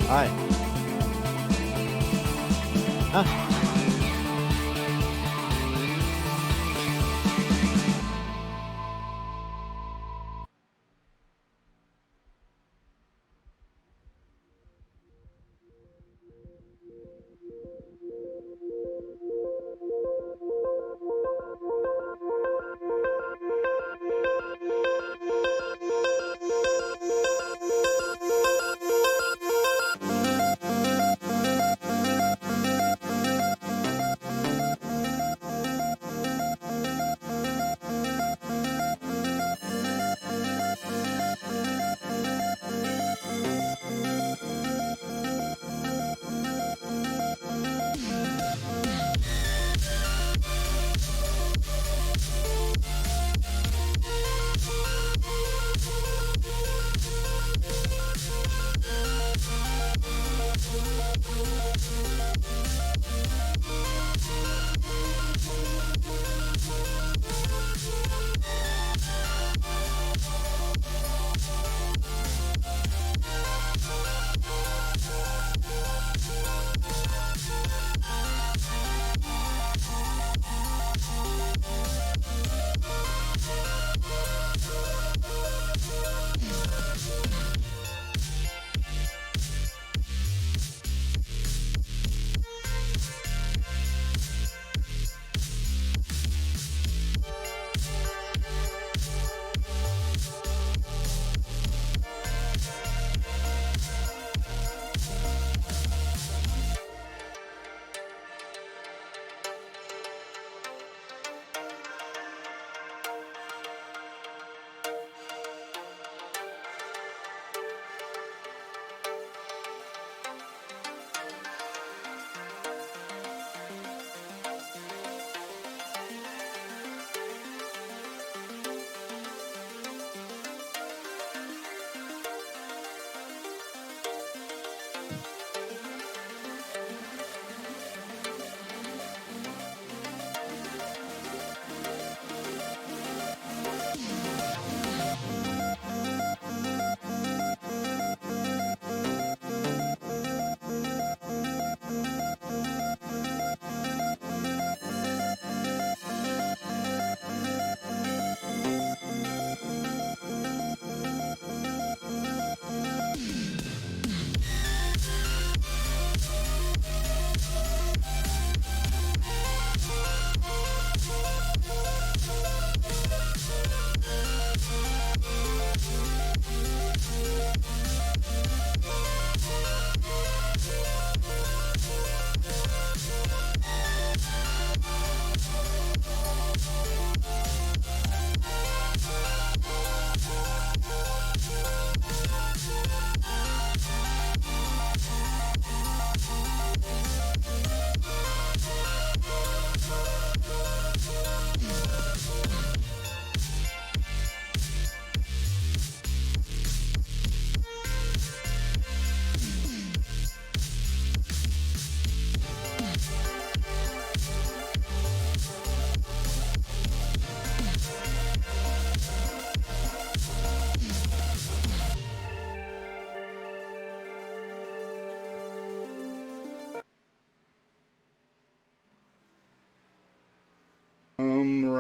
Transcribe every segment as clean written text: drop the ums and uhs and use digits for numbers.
Hi. Huh?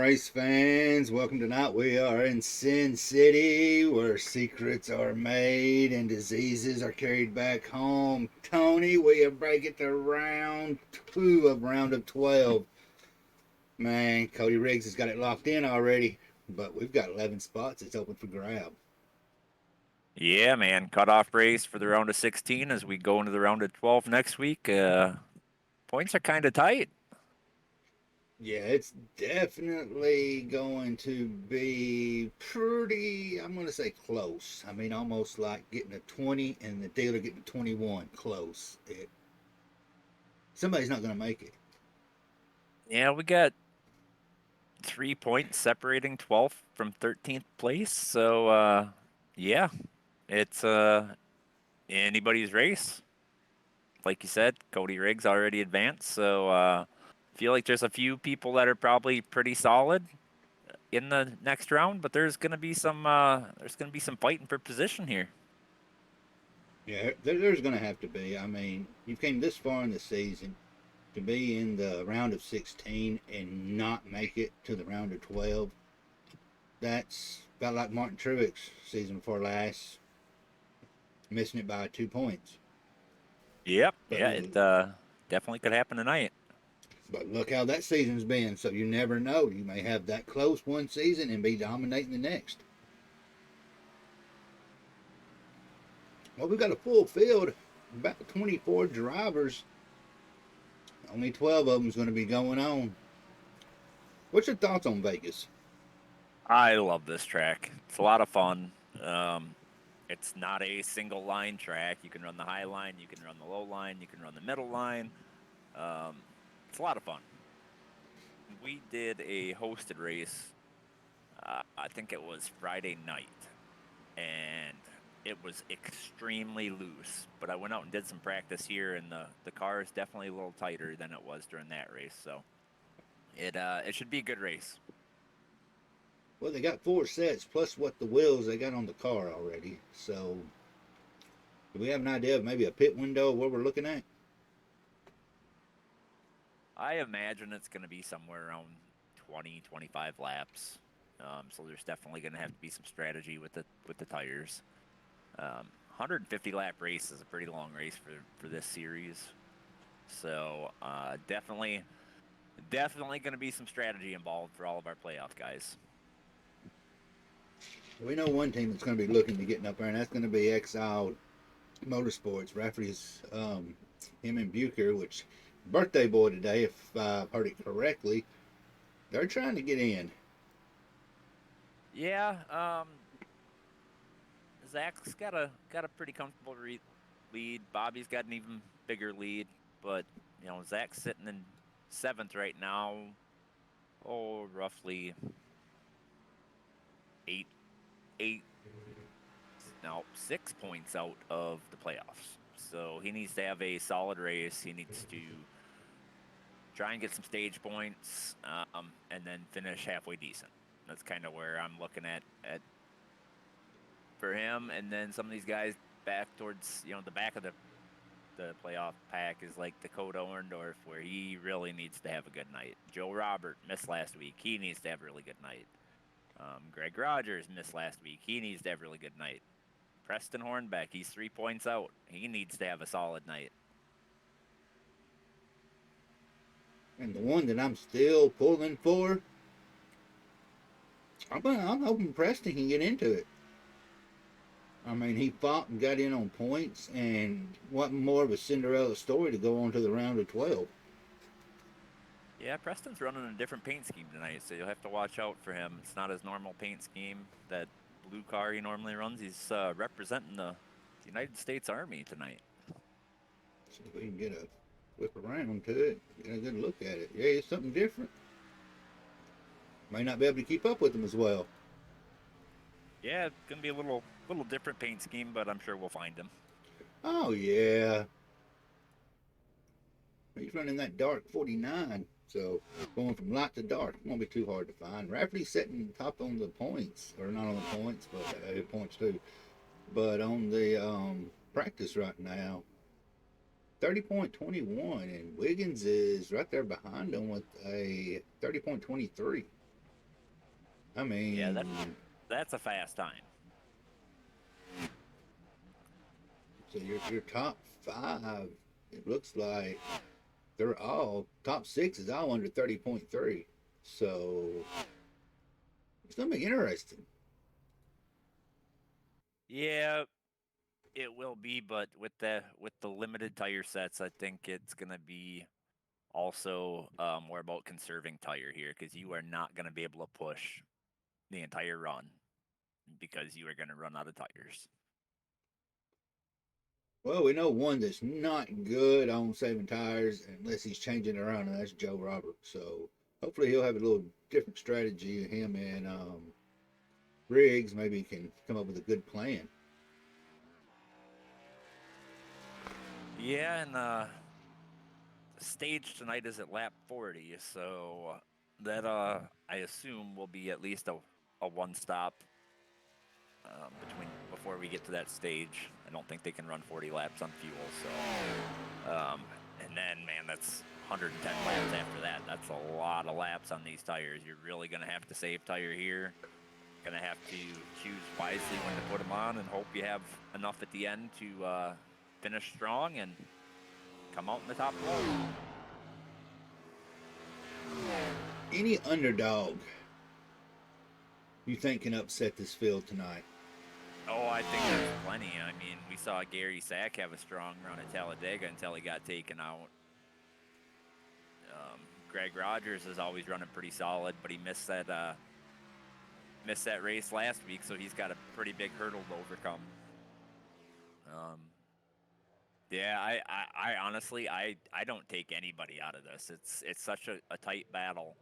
race fans. Welcome tonight. We are in Sin City where secrets are made and diseases are carried back home. Tony, we have break it to round 2 of round of 12. Man, Cody Riggs has got it locked in already, but we've got 11 spots. It's open for grab. Yeah, man. Cutoff race for the round of 16 as we go into the round of 12 next week. Points are kind of tight. Yeah, it's definitely going to be pretty, I'm going to say close. I mean, almost like getting a 20 and the dealer getting a 21 close. Somebody's not going to make it. Yeah, we got 3 points separating 12th from 13th place. So, yeah, it's anybody's race. Like you said, Cody Riggs already advanced. So, feel like there's a few people that are probably pretty solid in the next round, but there's gonna be some fighting for position here. Yeah, there's going to have to be. I mean, you came this far in the season to be in the round of 16 and not make it to the round of 12. That's about like Martin Truex season before last, missing it by 2 points. Yep. But Yeah, it definitely could happen tonight. But look how that season's been. So you never know. You may have that close one season and be dominating the next. Well, we've got a full field, about 24 drivers. Only 12 of them is going to be going on. What's your thoughts on Vegas? I love this track. It's a lot of fun. Um, it's not a single line track. You can run the high line, you can run the low line, you can run the middle line. Um, it's a lot of fun. We did a hosted race. I think it was Friday night, and it was extremely loose. But I went out and did some practice here, and the car is definitely a little tighter than it was during that race. So it should be a good race. Well, they got 4 sets plus what the wheels they got on the car already. So, do we have an idea of maybe a pit window of what we're looking at? I imagine it's going to be somewhere around 20, 25 laps. So there's definitely going to have to be some strategy with the tires. 150 lap race is a pretty long race for this series. So definitely going to be some strategy involved for all of our playoff guys. We know one team that's going to be looking to getting up there, and that's going to be Exiled Motorsports. Referees, him and Bucher, which birthday boy today, if I've heard it correctly, they're trying to get in. Yeah, Zach's got a pretty comfortable lead. Bobby's got an even bigger lead, but Zach's sitting in seventh right now. Oh, roughly eight, eight, no, 6 points out of the playoffs. So he needs to have a solid race. He needs to try and get some stage points, and then finish halfway decent. That's kind of where I'm looking at for him. And then some of these guys back towards the back of the playoff pack is like Dakota Orndorff, where he really needs to have a good night. Joe Robert missed last week. He needs to have a really good night. Greg Rogers missed last week. He needs to have a really good night. Preston Hornbeck, he's 3 points out. He needs to have a solid night. And the one that I'm still pulling for, I'm hoping Preston can get into it. I mean, he fought and got in on points, and what more of a Cinderella story to go on to the round of 12. Yeah, Preston's running a different paint scheme tonight, so you'll have to watch out for him. It's not his normal paint scheme, that blue car he normally runs. He's representing the United States Army tonight. See if we can get a whip around to it, get a good look at it. Yeah, it's something different. May not be able to keep up with them as well. Yeah, it's gonna be a little different paint scheme, but I'm sure we'll find him. Oh, yeah. He's running that dark 49. So going from light to dark won't be too hard to find. Rafferty's sitting top on the points, or not on the points, but points too. But on the practice right now, 30.21, and Wiggins is right there behind him with a 30.23. I Yeah, mean, that's a fast time. so your top five, it looks like they're all top six is all under 30.3. So it's gonna be interesting. Yeah, it will be, but with the limited tire sets, I think it's gonna be also more about conserving tire here because you are not gonna be able to push the entire run because you are gonna run out of tires. Well, we know one that's not good on saving tires unless he's changing around, and that's Joe Roberts. So hopefully he'll have a little different strategy. Him and Riggs maybe can come up with a good plan. Yeah, and stage tonight is at lap 40, so that I assume will be at least a one stop between before we get to that stage. I don't think they can run 40 laps on fuel, so and then man, that's 110 laps after that. That's a lot of laps on these tires. You're really gonna have to save tire here. Gonna have to choose wisely when to put them on and hope you have enough at the end to finish strong and come out in the top 12. Any underdog you think can upset this field tonight? Oh, I think there's plenty. I mean, we saw Gary Sack have a strong run at Talladega until he got taken out. Greg Rogers is always running pretty solid, but he missed that race last week, so he's got a pretty big hurdle to overcome. Yeah, I honestly, I don't take anybody out of this. It's such a tight battle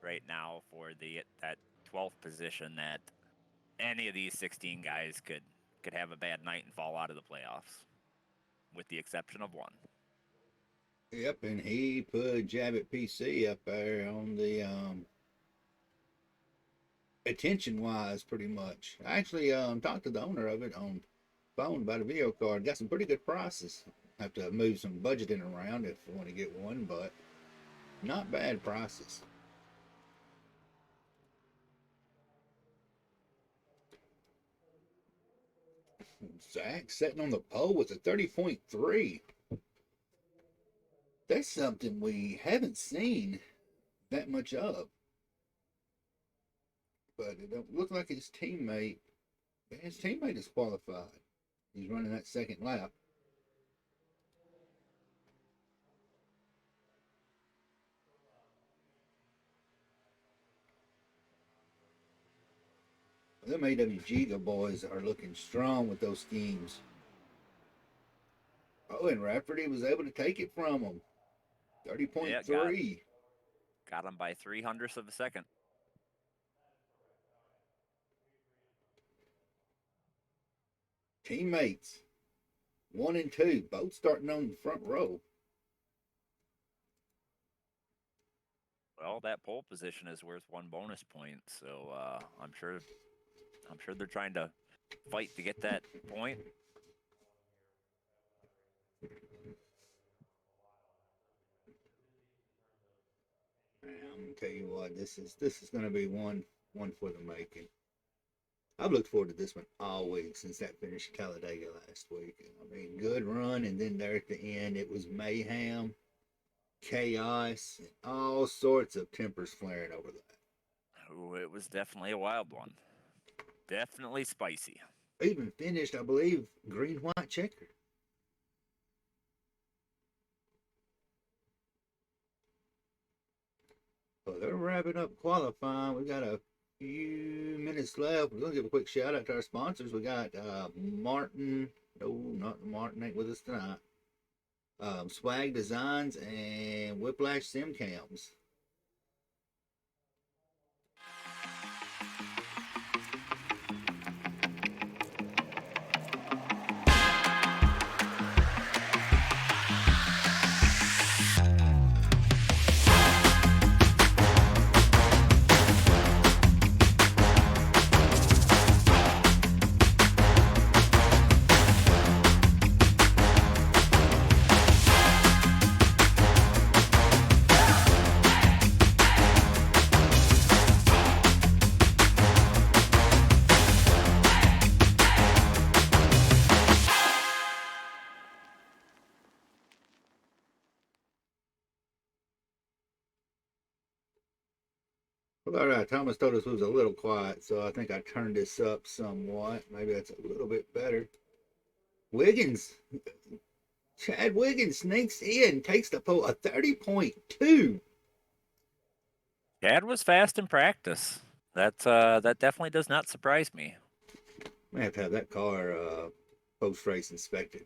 right now for that 12th position that any of these 16 guys could have a bad night and fall out of the playoffs, with the exception of one. Yep, and he put Jabbit PC up there on the attention wise, pretty much. I actually talked to the owner of it on phone about a video card. Got some pretty good prices. Have to move some budgeting around if I want to get one, but not bad prices. Zach sitting on the pole with a 30.3. That's something we haven't seen that much of. But it don't look like his teammate is qualified. He's running that second lap. Them AWG boys are looking strong with those schemes. Oh, and Rafferty was able to take it from him. Yeah, 30.3. got him by 300ths of a second. Teammates, 1 and 2, both starting on the front row. Well, that pole position is worth one bonus point, so I'm sure they're trying to fight to get that point. I'm gonna tell you what, this is gonna be one for the making. I've looked forward to this one all week since that finish at Talladega last week. I mean, good run, and then there at the end, it was mayhem, chaos, and all sorts of tempers flaring over that. Ooh, it was definitely a wild one. Definitely spicy. Even finished, I believe, green white checker. Well, they're wrapping up qualifying. We got a few minutes left. We're gonna give a quick shout out to our sponsors. We got Martin. No, not Martin. Ain't with us tonight. Swag Designs and Whiplash Sim Cams. All right, Thomas told us it was a little quiet, so I think I turned this up somewhat. Maybe that's a little bit better. Wiggins, Chad Wiggins sneaks in, takes the pole, a 30.2. Chad was fast in practice. That definitely does not surprise me. We have to have that car post race inspected.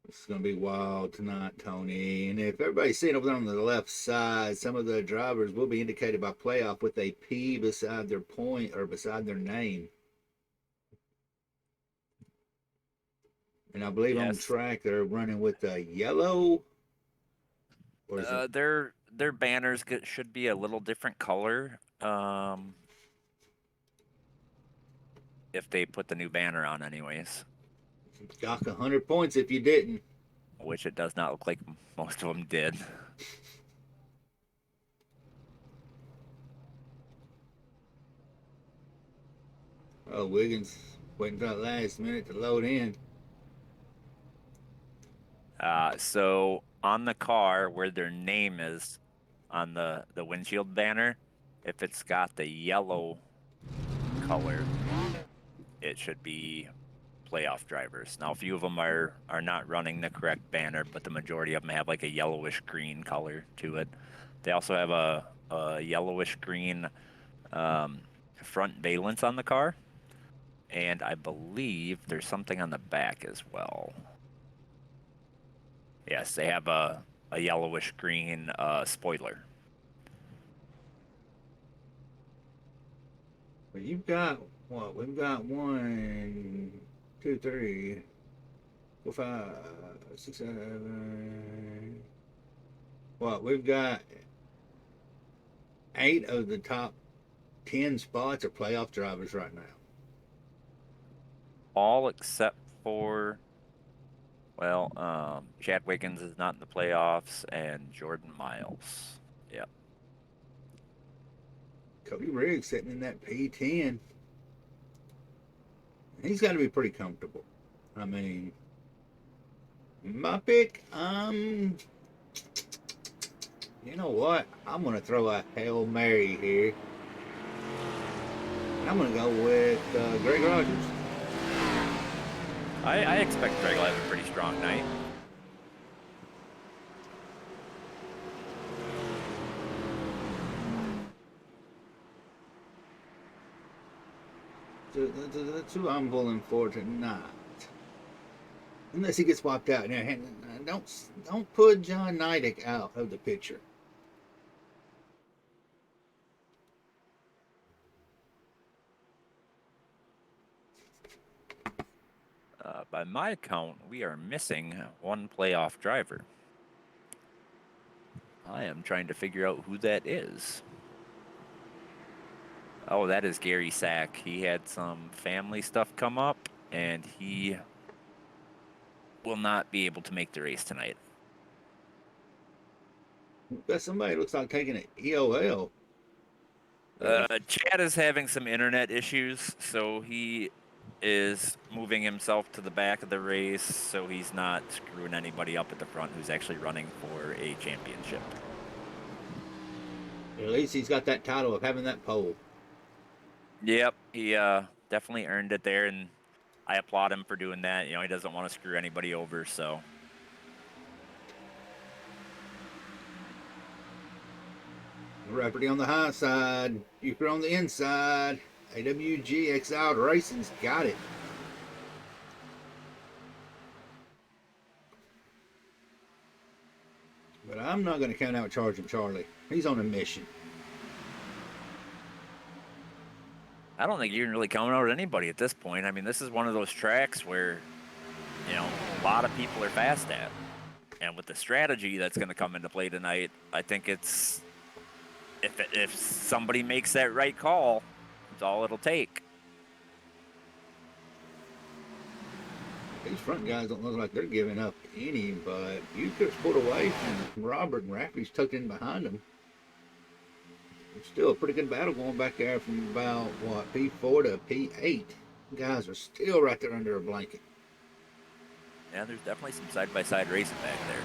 It's going to be wild tonight, Tony. And if everybody's sitting over there on the left side, some of the drivers will be indicated by playoff with a P beside their point or beside their name. And I believe on Yes. track they're running with a yellow. Or is it? Their banners should be a little different color. If they put the new banner on, anyways. Dock 100 points if you didn't. Which it does not look like most of them did. Oh, Wiggins waiting for that last minute to load in. So on the car where their name is on the windshield banner, if it's got the yellow color, it should be playoff drivers. Now, a few of them are not running the correct banner, but the majority of them have like a yellowish green color to it. They also have a yellowish green front valence on the car, and I believe there's something on the back as well. Yes, they have a yellowish green spoiler. But you've got what? We've got 1, 2, 3, 4, 5, 6, 7. What? We've got 8 of the top 10 spots are playoff drivers right now. All except for, well, Chad Wiggins is not in the playoffs, and Jordan Miles. Yep. Cody Riggs sitting in that P10. He's got to be pretty comfortable. I mean, my pick, you know what? I'm going to throw a Hail Mary here. I'm going to go with Greg Rogers. I expect Greg will have a pretty strong night. That's who I'm pulling for tonight. Unless he gets wiped out. Now, don't put John Neidick out of the picture. By my count, we are missing one playoff driver. I am trying to figure out who that is. Oh, that is Gary Sack. He had some family stuff come up, and he will not be able to make the race tonight. Got somebody looks like taking an EOL. Chad is having some internet issues, so he is moving himself to the back of the race so he's not screwing anybody up at the front who's actually running for a championship. At least he's got that title of having that pole. Yep, he definitely earned it there, and I applaud him for doing that. You know, he doesn't want to screw anybody over, so. Rafferty on the high side, Euchre on the inside. AWG Exiled Racing's got it. But I'm not going to count out Charging Charlie. He's on a mission. I don't think you can really count out anybody at this point. I mean, this is one of those tracks where, you know, a lot of people are fast at. And with the strategy that's going to come into play tonight, I think it's, if somebody makes that right call, it's all it'll take. These front guys don't look like they're giving up any, but Euchre's pulled away from Robert and Rafferty's tucked in behind him. It's still a pretty good battle going back there from about, what, P4 to P8. Guys are still right there under a blanket. Yeah, there's definitely some side-by-side racing back there.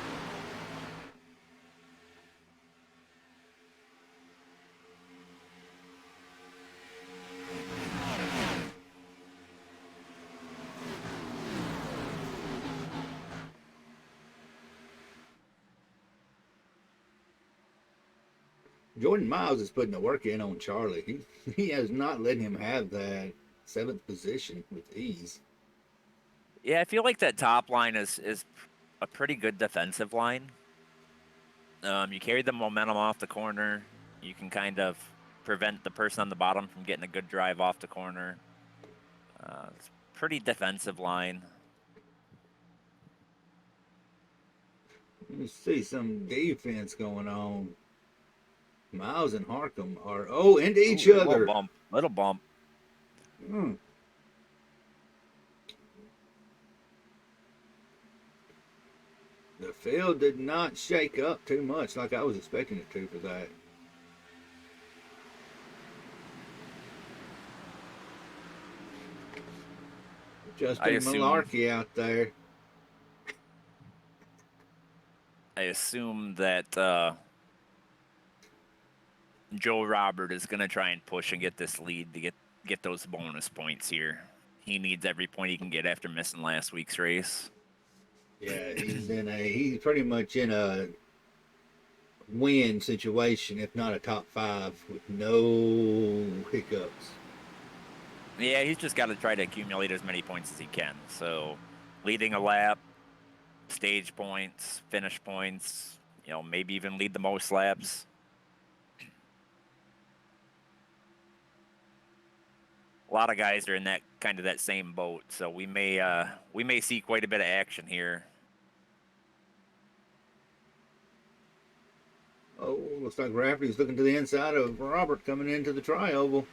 Jordan Miles is putting the work in on Charlie. He has not letting him have that seventh position with ease. Yeah, I feel like that top line is a pretty good defensive line. You carry the momentum off the corner. You can kind of prevent the person on the bottom from getting a good drive off the corner. It's pretty defensive line. You see some defense going on. Miles and Harcum are into Ooh, each there's a little other. bump. Little bump. Mm. The field did not shake up too much like I was expecting it to for that. I Justin assume Malarkey out there. I assume that Joe Robert is going to try and push and get this lead to get those bonus points here. He needs every point he can get after missing last week's race. Yeah, he's pretty much in a win situation, if not a top five, with no hiccups. Yeah, he's just got to try to accumulate as many points as he can. So, leading a lap, stage points, finish points, maybe even lead the most laps. A lot of guys are in that kind of that same boat, so we may see quite a bit of action here. Oh, looks like Rafferty's looking to the inside of Robert coming into the tri-oval.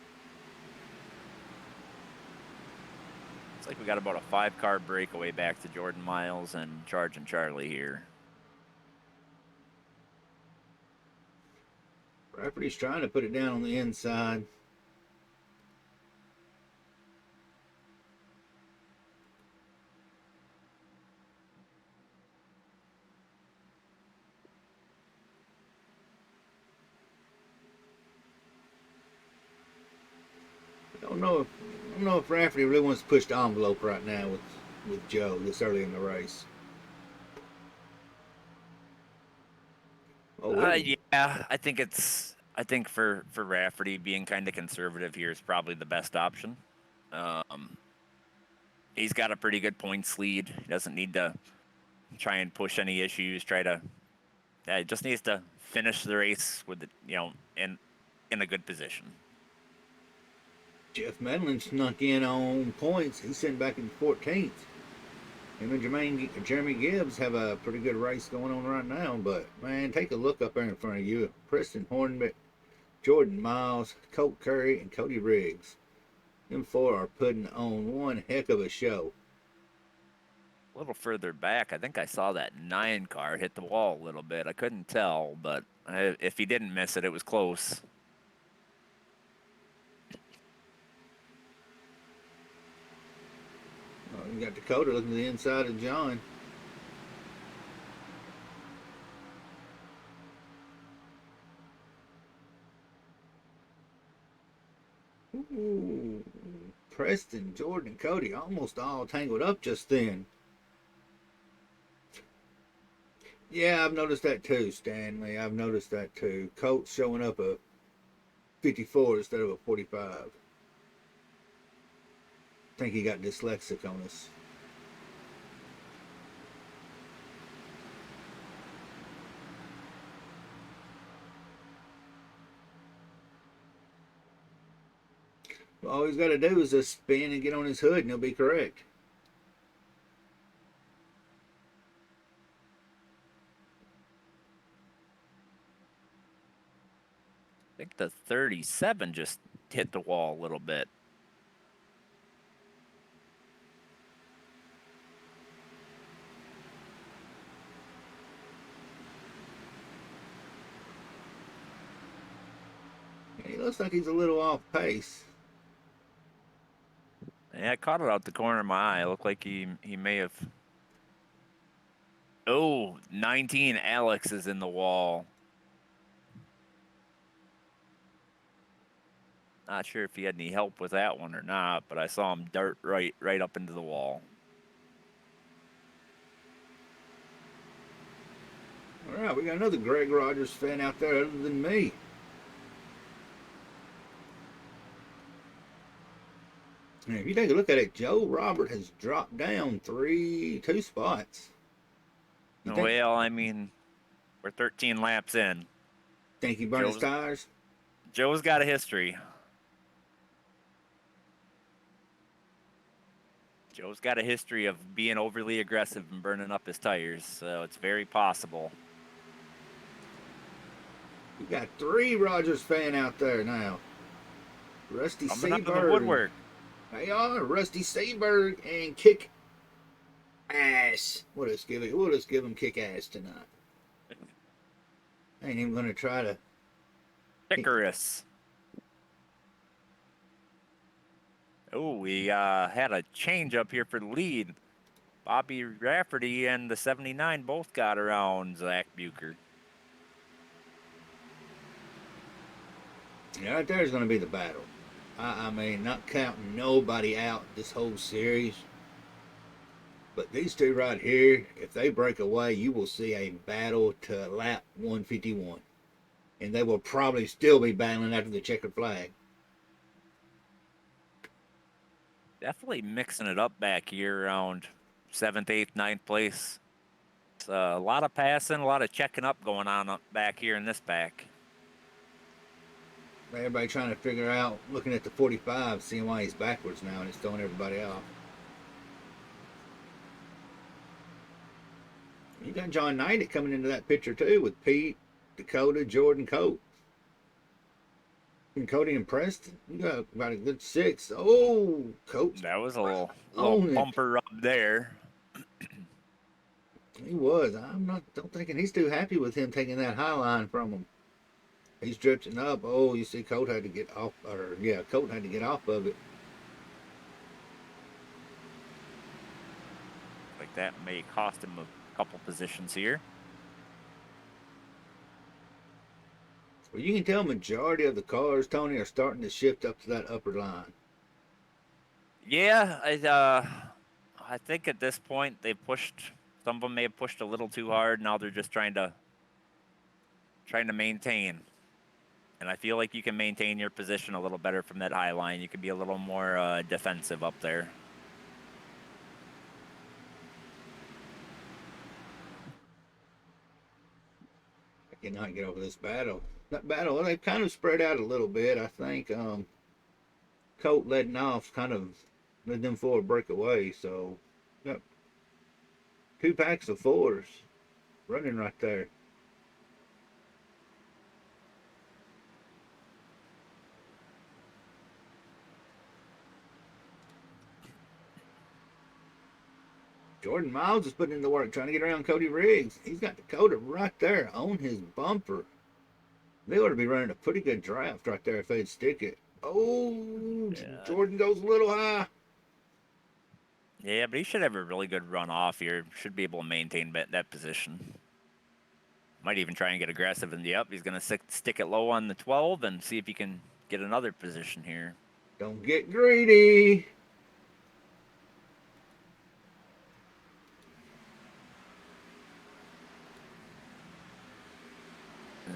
Looks like we got about a 5-car breakaway back to Jordan Miles and Charging Charlie here. Rafferty's trying to put it down on the inside. I don't know if Rafferty really wants to push the envelope right now with Joe this early in the race. Oh, Yeah, I think for Rafferty being kind of conservative here is probably the best option. Um, he's got a pretty good points lead. He doesn't need to try and push any issues. He just needs to finish the race with in a good position. Jeff Medlin snuck in on points. He's sitting back in 14th. Him and Jeremy Gibbs have a pretty good race going on right now. But man, take a look up there in front of you. Preston Hornbeck, Jordan Miles, Colt Curry, and Cody Riggs. Them four are putting on one heck of a show. A little further back, I think I saw that 9-car hit the wall a little bit. I couldn't tell, but if he didn't miss it, it was close. You got Dakota looking to the inside of John. Ooh, Preston, Jordan, and Cody almost all tangled up just then. Yeah, I've noticed that too, Stanley. I've noticed that too. Colt's showing up a 54 instead of a 45. I think he got dyslexic on us. All he's got to do is just spin and get on his hood, and he'll be correct. I think the 37 just hit the wall a little bit. He looks like he's a little off pace. Yeah, I caught it out the corner of my eye. It looked like he may have Oh, 19 Alex is in the wall. Not sure if he had any help with that one or not, but I saw him dart right up into the wall. All right, we got another Greg Rogers fan out there other than me. And if you take a look at it, Joe Robert has dropped down two spots. You Well, I mean, we're 13 laps in. think he burned his Joe's tires? Joe's got a history. Joe's got a history of being overly aggressive and burning up his tires, so it's very possible. We got three Rogers fan out there now. Rusty Coming out of the Seaberg. woodwork. They are Rusty Seaberg and Kick Ass. We'll just give him Kick Ass tonight. I ain't even gonna try to. Icarus. Oh, we had a change up here for the lead. Bobby Rafferty and the 79 both got around Zach Bucher. Yeah, right there's gonna be the battle. I mean, not counting nobody out this whole series. But these two right here, if they break away, you will see a battle to lap 151. And they will probably still be battling after the checkered flag. Definitely mixing it up back here around 7th, 8th, 9th place. It's a lot of passing, a lot of checking up going on up back here in this pack. Everybody trying to figure out, looking at the 45, seeing why he's backwards now and it's throwing everybody off. You got John Knight coming into that picture too with Pete, Dakota, Jordan, Coates. And Cody and Preston. You got about a good six. Oh, Coates. That was a little Own it. bumper up there. He was. Don't thinking he's too happy with him taking that high line from him. He's drifting up. Oh, you see, Colt had to get off, Colt had to get off of it. Like that may cost him a couple positions here. Well, you can tell majority of the cars, Tony, are starting to shift up to that upper line. Yeah, I think at this point they've pushed. Some of them may have pushed a little too hard. Now they're just trying to maintain. And I feel like you can maintain your position a little better from that high line. You can be a little more defensive up there. I cannot get over this battle. That battle, well, they've kind of spread out a little bit. I think Colt letting off kind of led them four break away. So, yep, two packs of fours running right there. Jordan Miles is putting in the work trying to get around Cody Riggs. He's got Dakota right there on his bumper. They ought to be running a pretty good draft right there if they'd stick it. Oh, Yeah. Jordan goes a little high. Yeah, but he should have a really good run off here. Should be able to maintain that position. Might even try and get aggressive in the up. He's going to stick it low on the 12 and see if he can get another position here. Don't get greedy.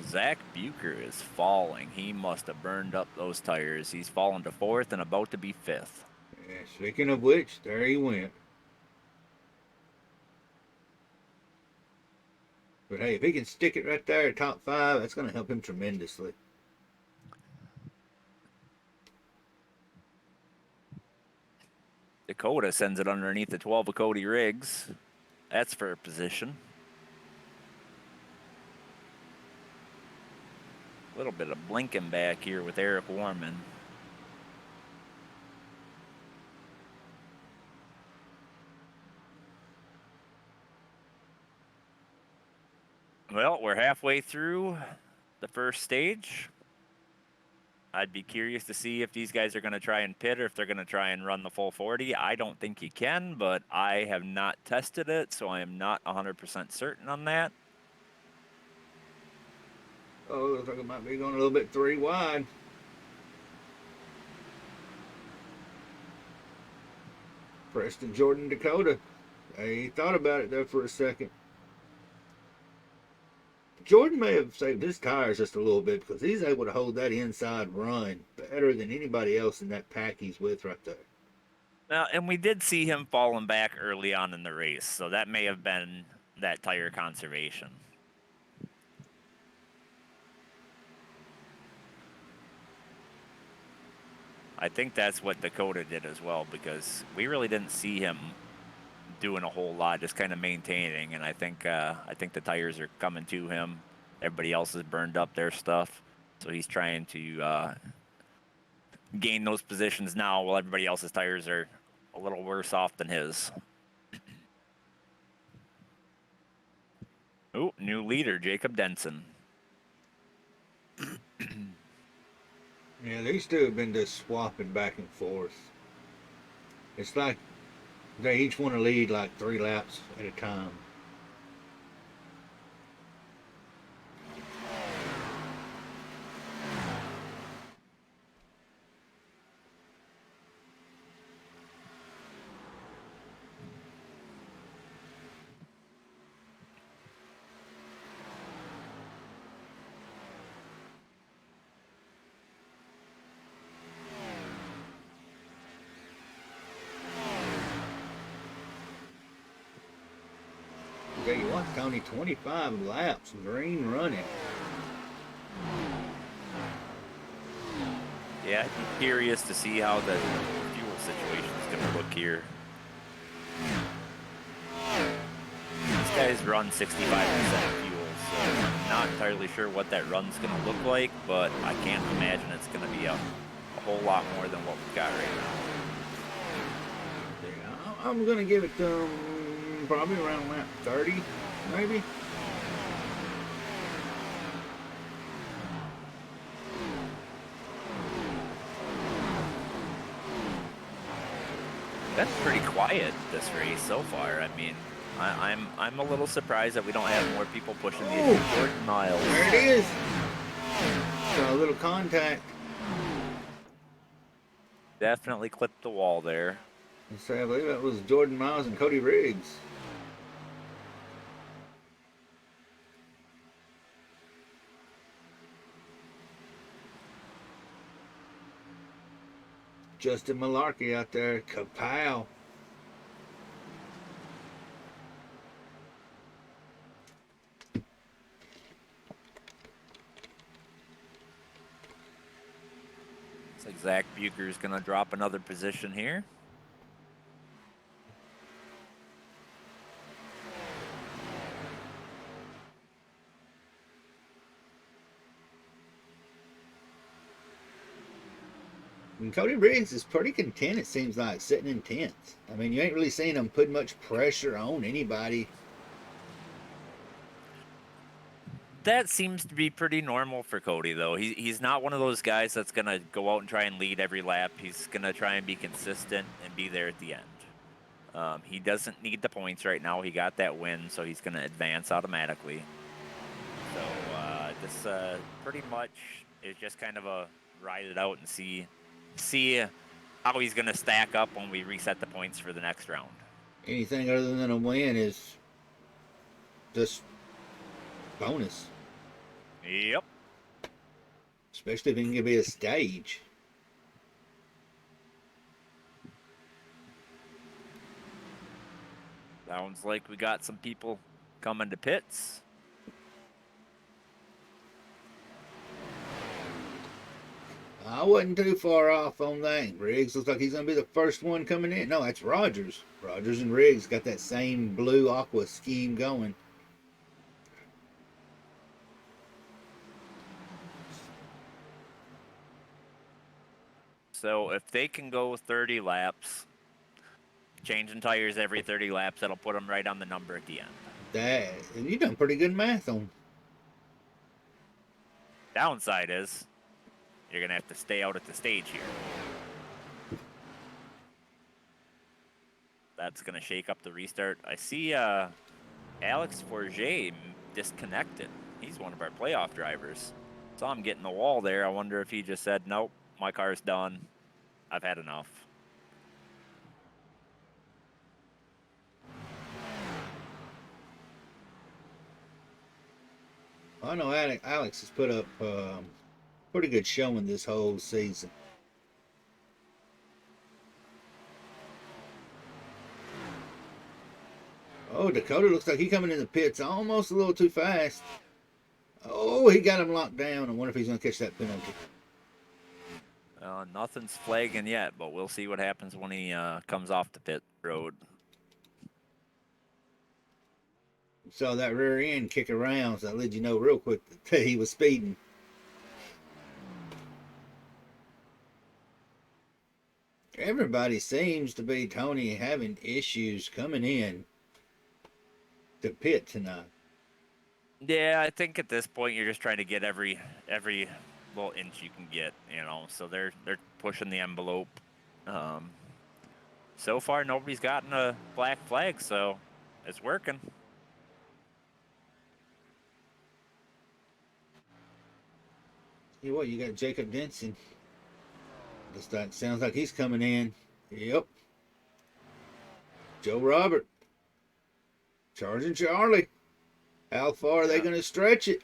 Zach Bucher is falling. He must have burned up those tires. He's fallen to 4th and about to be 5th. Yeah, speaking of which, there he went. But hey, if he can stick it right there, top five, that's going to help him tremendously. Dakota sends it underneath the 12 of Cody Riggs. That's for a position. A little bit of blinking back here with Eric Warman. Well, we're halfway through the first stage. I'd be curious to see if these guys are going to try and pit or if they're going to try and run the full 40. I don't think you can, but I have not tested it, so I am not 100% certain on that. Oh, looks like it might be going a little bit 3 wide. Preston Jordan Dakota. He thought about it there for a second. Jordan may have saved his tires just a little bit because he's able to hold that inside run better than anybody else in that pack he's with right there. Now, and we did see him falling back early on in the race, so that may have been that tire conservation. I think that's what Dakota did as well, because we really didn't see him doing a whole lot, just kind of maintaining. And I think the tires are coming to him. Everybody else has burned up their stuff, so he's trying to gain those positions now, while everybody else's tires are a little worse off than his. Oh, new leader, Jacob Denson. Yeah, these two have been just swapping back and forth. It's like they each want to lead like 3 laps at a time. Tell you what, Tony, 25 laps, green running. Yeah, I'd be curious to see how the fuel situation is going to look here. These guys run 65% fuel, so I'm not entirely sure what that run's going to look like, but I can't imagine it's going to be a whole lot more than what we've got right now. Yeah, I'm going to give it probably around lap 30, maybe. That's pretty quiet this race so far. I mean, I'm a little surprised that we don't have more people pushing these Jordan miles. There it is. So a little contact. Definitely clipped the wall there. So I believe that was Jordan Miles and Cody Riggs. Justin Malarkey out there, kapow. Looks like Zach Bucher's going to drop another position here. And Cody Riggs is pretty content, it seems like, sitting in 10th. I mean, you ain't really seen him put much pressure on anybody. That seems to be pretty normal for Cody, though. He's not one of those guys that's going to go out and try and lead every lap. He's going to try and be consistent and be there at the end. He doesn't need the points right now. He got that win, so he's going to advance automatically. So this pretty much is just kind of a ride it out and see how he's going to stack up when we reset the points for the next round. Anything other than a win is just bonus. Yep. Especially if it can be a stage. Sounds like we got some people coming to pits. I wasn't too far off on that. Riggs looks like he's going to be the first one coming in. No, that's Rogers. Rogers and Riggs got that same blue aqua scheme going. So if they can go 30 laps, changing tires every 30 laps, that'll put them right on the number at the end. That, and you done pretty good math on. Downside is You're going to have to stay out at the stage here. That's going to shake up the restart. I see Alex Forget disconnected. He's one of our playoff drivers. Saw him get in the wall there. I wonder if he just said, nope, my car's done. I've had enough. I know Alex has put up pretty good showing this whole season. Oh, Dakota looks like he's coming in the pits almost a little too fast. Oh, he got him locked down. I wonder if he's going to catch that penalty. Nothing's flagging yet, but we'll see what happens when he comes off the pit road. Saw that rear end kick around, so I let you know real quick that he was speeding. Everybody seems to be, Tony, having issues coming in to pit tonight. Yeah, I think at this point you're just trying to get every little inch you can get, you know. So they're pushing the envelope. So far nobody's gotten a black flag, so it's working. You what? You got Jacob Denson. Sounds like he's coming in. Yep. Joe Robert. Charging Charlie. How far are they going to stretch it?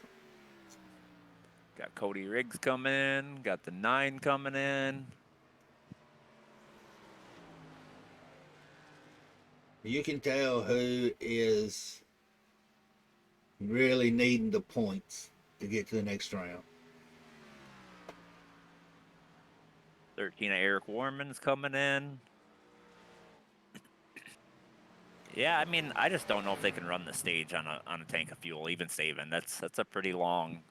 Got Cody Riggs coming in. Got the 9 coming in. You can tell who is really needing the points to get to the next round. 13 of Eric Warman's coming in. Yeah, I mean, I just don't know if they can run the stage on a tank of fuel, even saving. That's a pretty long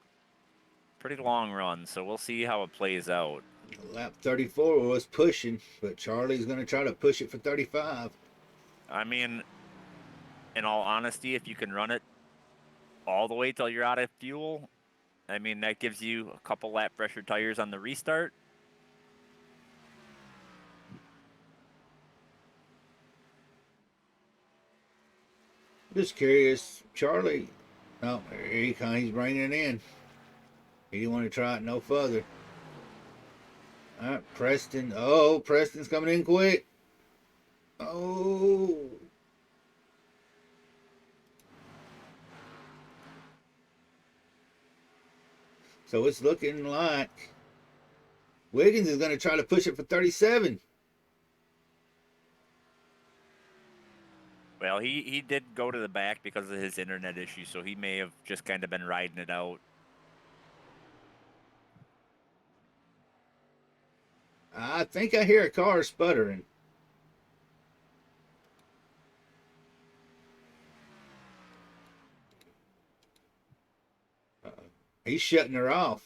run. So we'll see how it plays out. Lap 34 was pushing, but Charlie's going to try to push it for 35. I mean, in all honesty, if you can run it all the way till you're out of fuel, I mean, that gives you a couple lap pressure tires on the restart. Just curious, Charlie. Oh, he's bringing it in. He didn't want to try it no further. All right, Preston. Oh, Preston's coming in quick. Oh. So it's looking like Wiggins is going to try to push it for 37. Well, he did go to the back because of his internet issue, so he may have just kind of been riding it out. I think I hear a car sputtering. He's shutting her off.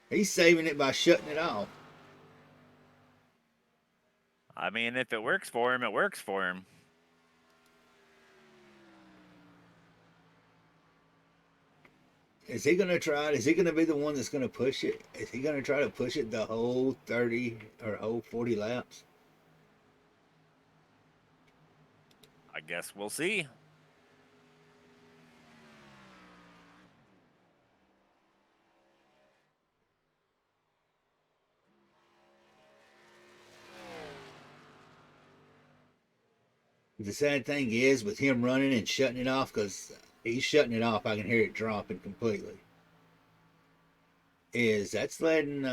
He's saving it by shutting it off. I mean, if it works for him, it works for him. Is he going to try it? Is he going to be the one that's going to push it? Is he going to try to push it the whole 30 or whole 40 laps? I guess we'll see. The sad thing is with him running and shutting it off, because he's shutting it off, I can hear it dropping completely. That's letting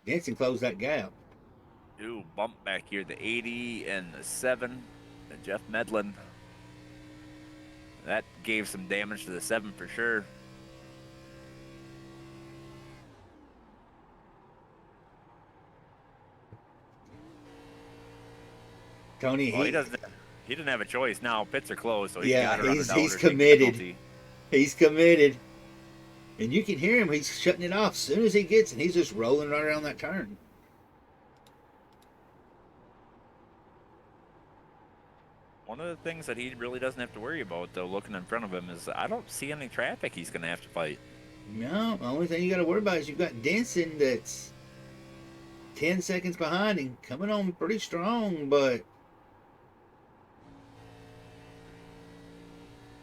Denson close that gap. Ooh, bump back here, the 80 and the 7. And Jeff Medlin. That gave some damage to the 7 for sure. Tony, Well, he didn't have a choice now. Pits are closed, so he's yeah, got to run it out he's or take committed. penalty. He's committed. And you can hear him. He's shutting it off as soon as he gets it. He's just rolling right around that turn. One of the things that he really doesn't have to worry about, though, looking in front of him, is I don't see any traffic he's going to have to fight. No, the only thing you got to worry about is you've got Denson that's 10 seconds behind and coming on pretty strong, but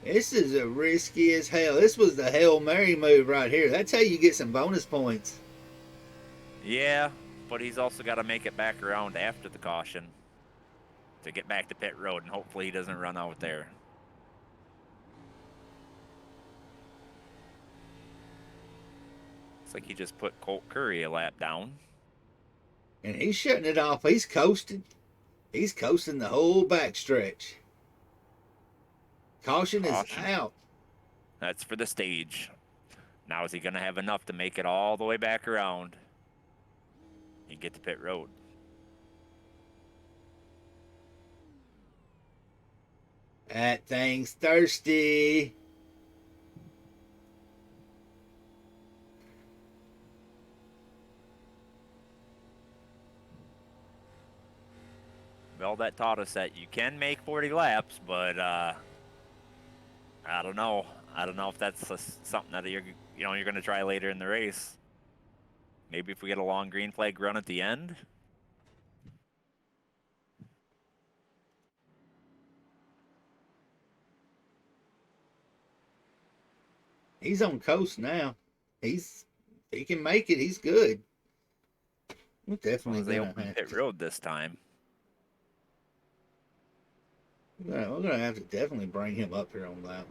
this is a risky as hell. This was the Hail Mary move right here. That's how you get some bonus points. Yeah, but he's also got to make it back around after the caution to get back to pit road, and hopefully he doesn't run out there. Looks like he just put Colt Curry a lap down. And he's shutting it off. He's coasting. He's coasting the whole backstretch. Caution is Caution. out. That's for the stage. Now is he going to have enough to make it all the way back around and get to pit road? That thing's thirsty. Well, that taught us that you can make 40 laps, but I don't know. I don't know if that's something that you're going to try later in the race. Maybe if we get a long green flag run at the end. He's on coast now. He can make it. He's good. We're As long definitely as they gonna open have pit to. road this time. We're gonna have to definitely bring him up here on that one.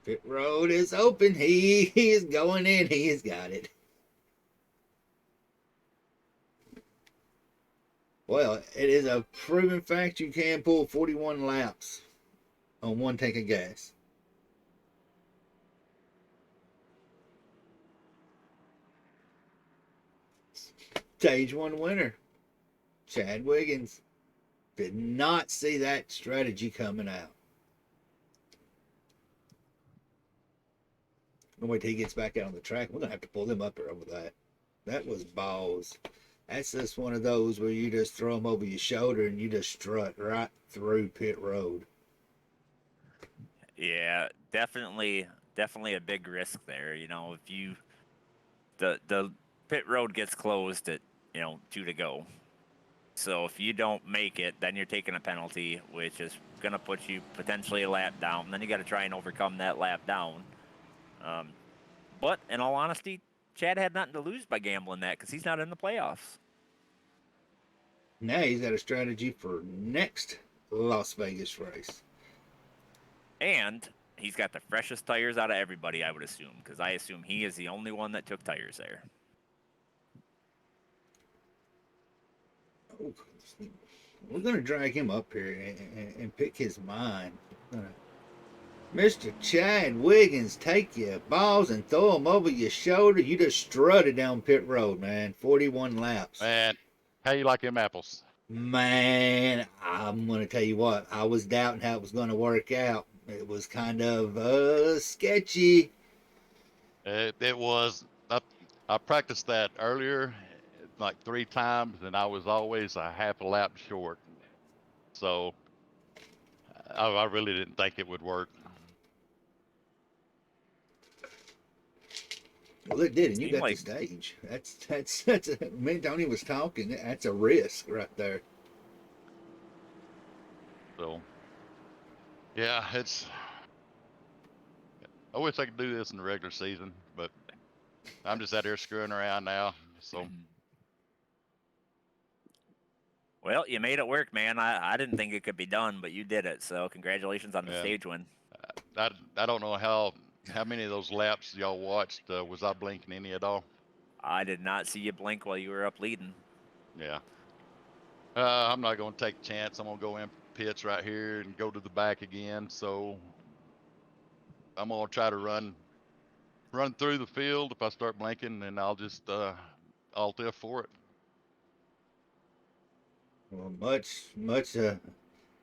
Pit road is open. He is going in. He has got it. Well, it is a proven fact you can pull 41 laps on one tank of gas. Stage one winner, Chad Wiggins. Did not see that strategy coming out. Gonna wait till he gets back out on the track. We're gonna have to pull him up here over that. That was balls. That's just one of those where you just throw him over your shoulder and you just strut right through pit road. Yeah, definitely a big risk there. If the pit road gets closed at 2 to go. So if you don't make it, then you're taking a penalty, which is going to put you potentially a lap down. Then you got to try and overcome that lap down. Um, but in all honesty, Chad had nothing to lose by gambling that because he's not in the playoffs. Now he's got a strategy for next Las Vegas race. And he's got the freshest tires out of everybody, I would assume, because I assume he is the only one that took tires there. Oh, we're gonna drag him up here and pick his mind. Mr. Chad Wiggins, take your balls and throw them over your shoulder. You just strutted down pit road, man. 41 laps. Man, how you like them apples? Man, I'm going to tell you what, I was doubting how it was going to work out. It was kind of sketchy. It was. I practiced that earlier, like 3 times, and I was always a half a lap short. So I really didn't think it would work. Well, it did, and you Seemed got the like stage. That's me and Tony was talking. That's a risk right there. So yeah, it's. I wish I could do this in the regular season, but I'm just out here screwing around now. So well, you made it work, man. I didn't think it could be done, but you did it. So congratulations on the yeah, stage win. I don't know how many of those laps y'all watched. Was I blinking any at all? I did not see you blink while you were up leading. Yeah. I'm not going to take a chance. I'm going to go in pits right here and go to the back again. So I'm going to try to run through the field. If I start blinking, then I'll just alt F for it. Well, much.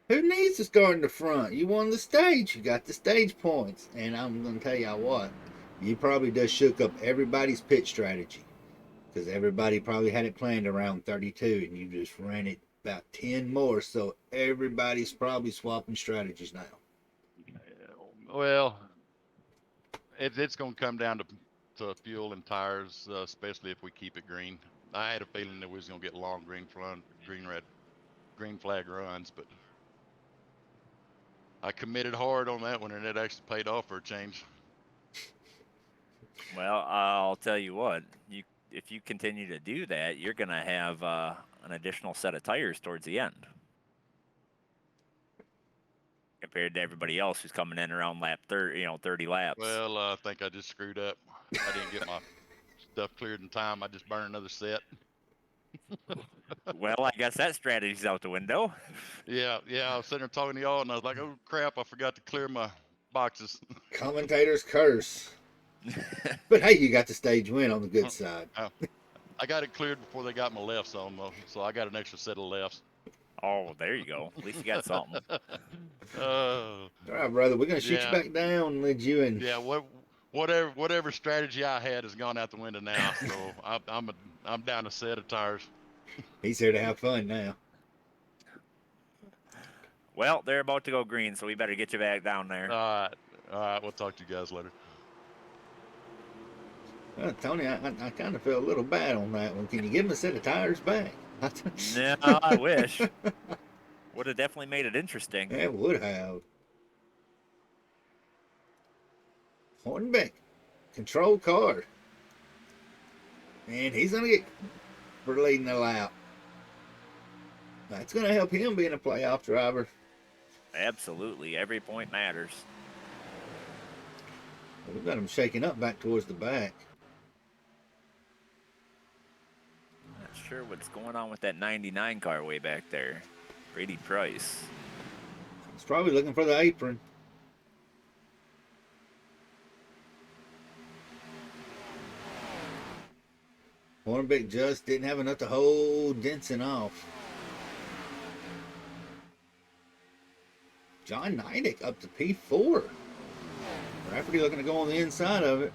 Who needs to start in the front? You won the stage. You got the stage points, and I'm gonna tell you what. You probably just shook up everybody's pit strategy because everybody probably had it planned around 32, and you just ran it about 10 more. So everybody's probably swapping strategies now. Well, it's going to come down to fuel and tires, especially if we keep it green. I had a feeling that we was going to get long green flag runs, but I committed hard on that one, and it actually paid off for a change. Well, I'll tell you what. If you continue to do that, you're going to have an additional set of tires towards the end, compared to everybody else who's coming in around lap 30. 30 laps. Well, I think I just screwed up. I didn't get my stuff cleared in time. I just burned another set. Well, I guess that strategy's out the window. Yeah. I was sitting there talking to y'all, and I was like, "Oh crap! I forgot to clear my boxes." Commentator's curse. But hey, you got the stage win on the good side. I got it cleared before they got my lefts on, though, so I got an extra set of lefts. Oh, there you go. At least you got something. All right, brother. We're gonna shoot you back down and let you in. Yeah. Whatever strategy I had has gone out the window now. So I'm down a set of tires. He's here to have fun now. Well, they're about to go green, so we better get you back down there. All right. We'll talk to you guys later. Tony, I kind of feel a little bad on that one. Can you give him a set of tires back? No, I wish. Would have definitely made it interesting. It would have. Hornbeck, control car. And he's going to get for leading the lap. That's going to help him being a playoff driver. Absolutely. Every point matters. We've got him shaking up back towards the back. Not sure what's going on with that 99 car way back there. Brady Price. He's probably looking for the apron. Hornbeck just didn't have enough to hold Denson off. John Neidick up to P4. Rafferty looking to go on the inside of it.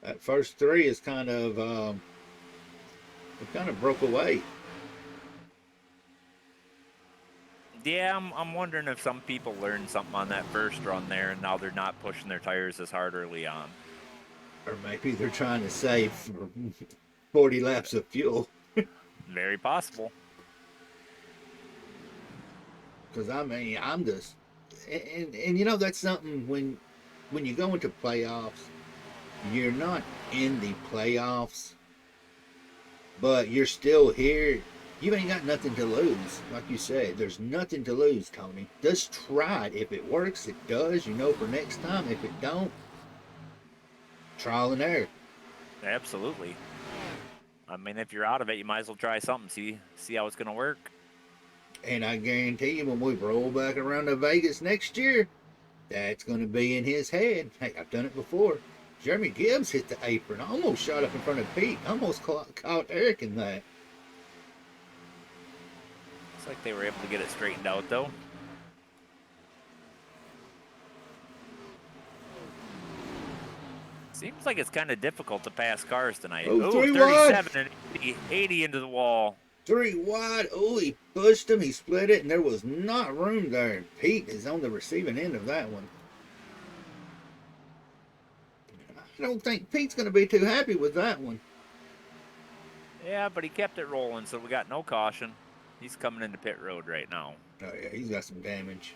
That first three is kind of it kind of broke away. Yeah, I'm wondering if some people learned something on that first run there, and now they're not pushing their tires as hard early on. Or maybe they're trying to save 40 laps of fuel. Very possible. Because I mean, I'm just, and you know that's something when you go into playoffs, you're not in the playoffs, but you're still here. You ain't got nothing to lose. Like you said, there's nothing to lose, Tony. Just try it. If it works, it does. You know for next time. If it don't, trial and error. Absolutely. I mean, if you're out of it, you might as well try something. See how it's going to work. And I guarantee you, when we roll back around to Vegas next year, that's going to be in his head. Hey, I've done it before. Jeremy Gibbs hit the apron. Almost shot up in front of Pete. Almost caught Eric in that. Looks like they were able to get it straightened out, though. Seems like it's kind of difficult to pass cars tonight. Oh, 37 and 80 into the wall. 3 wide. Oh, he pushed him. He split it, and there was not room there. Pete is on the receiving end of that one. I don't think Pete's going to be too happy with that one. Yeah, but he kept it rolling, so we got no caution. He's coming into pit road right now. Oh, yeah, he's got some damage.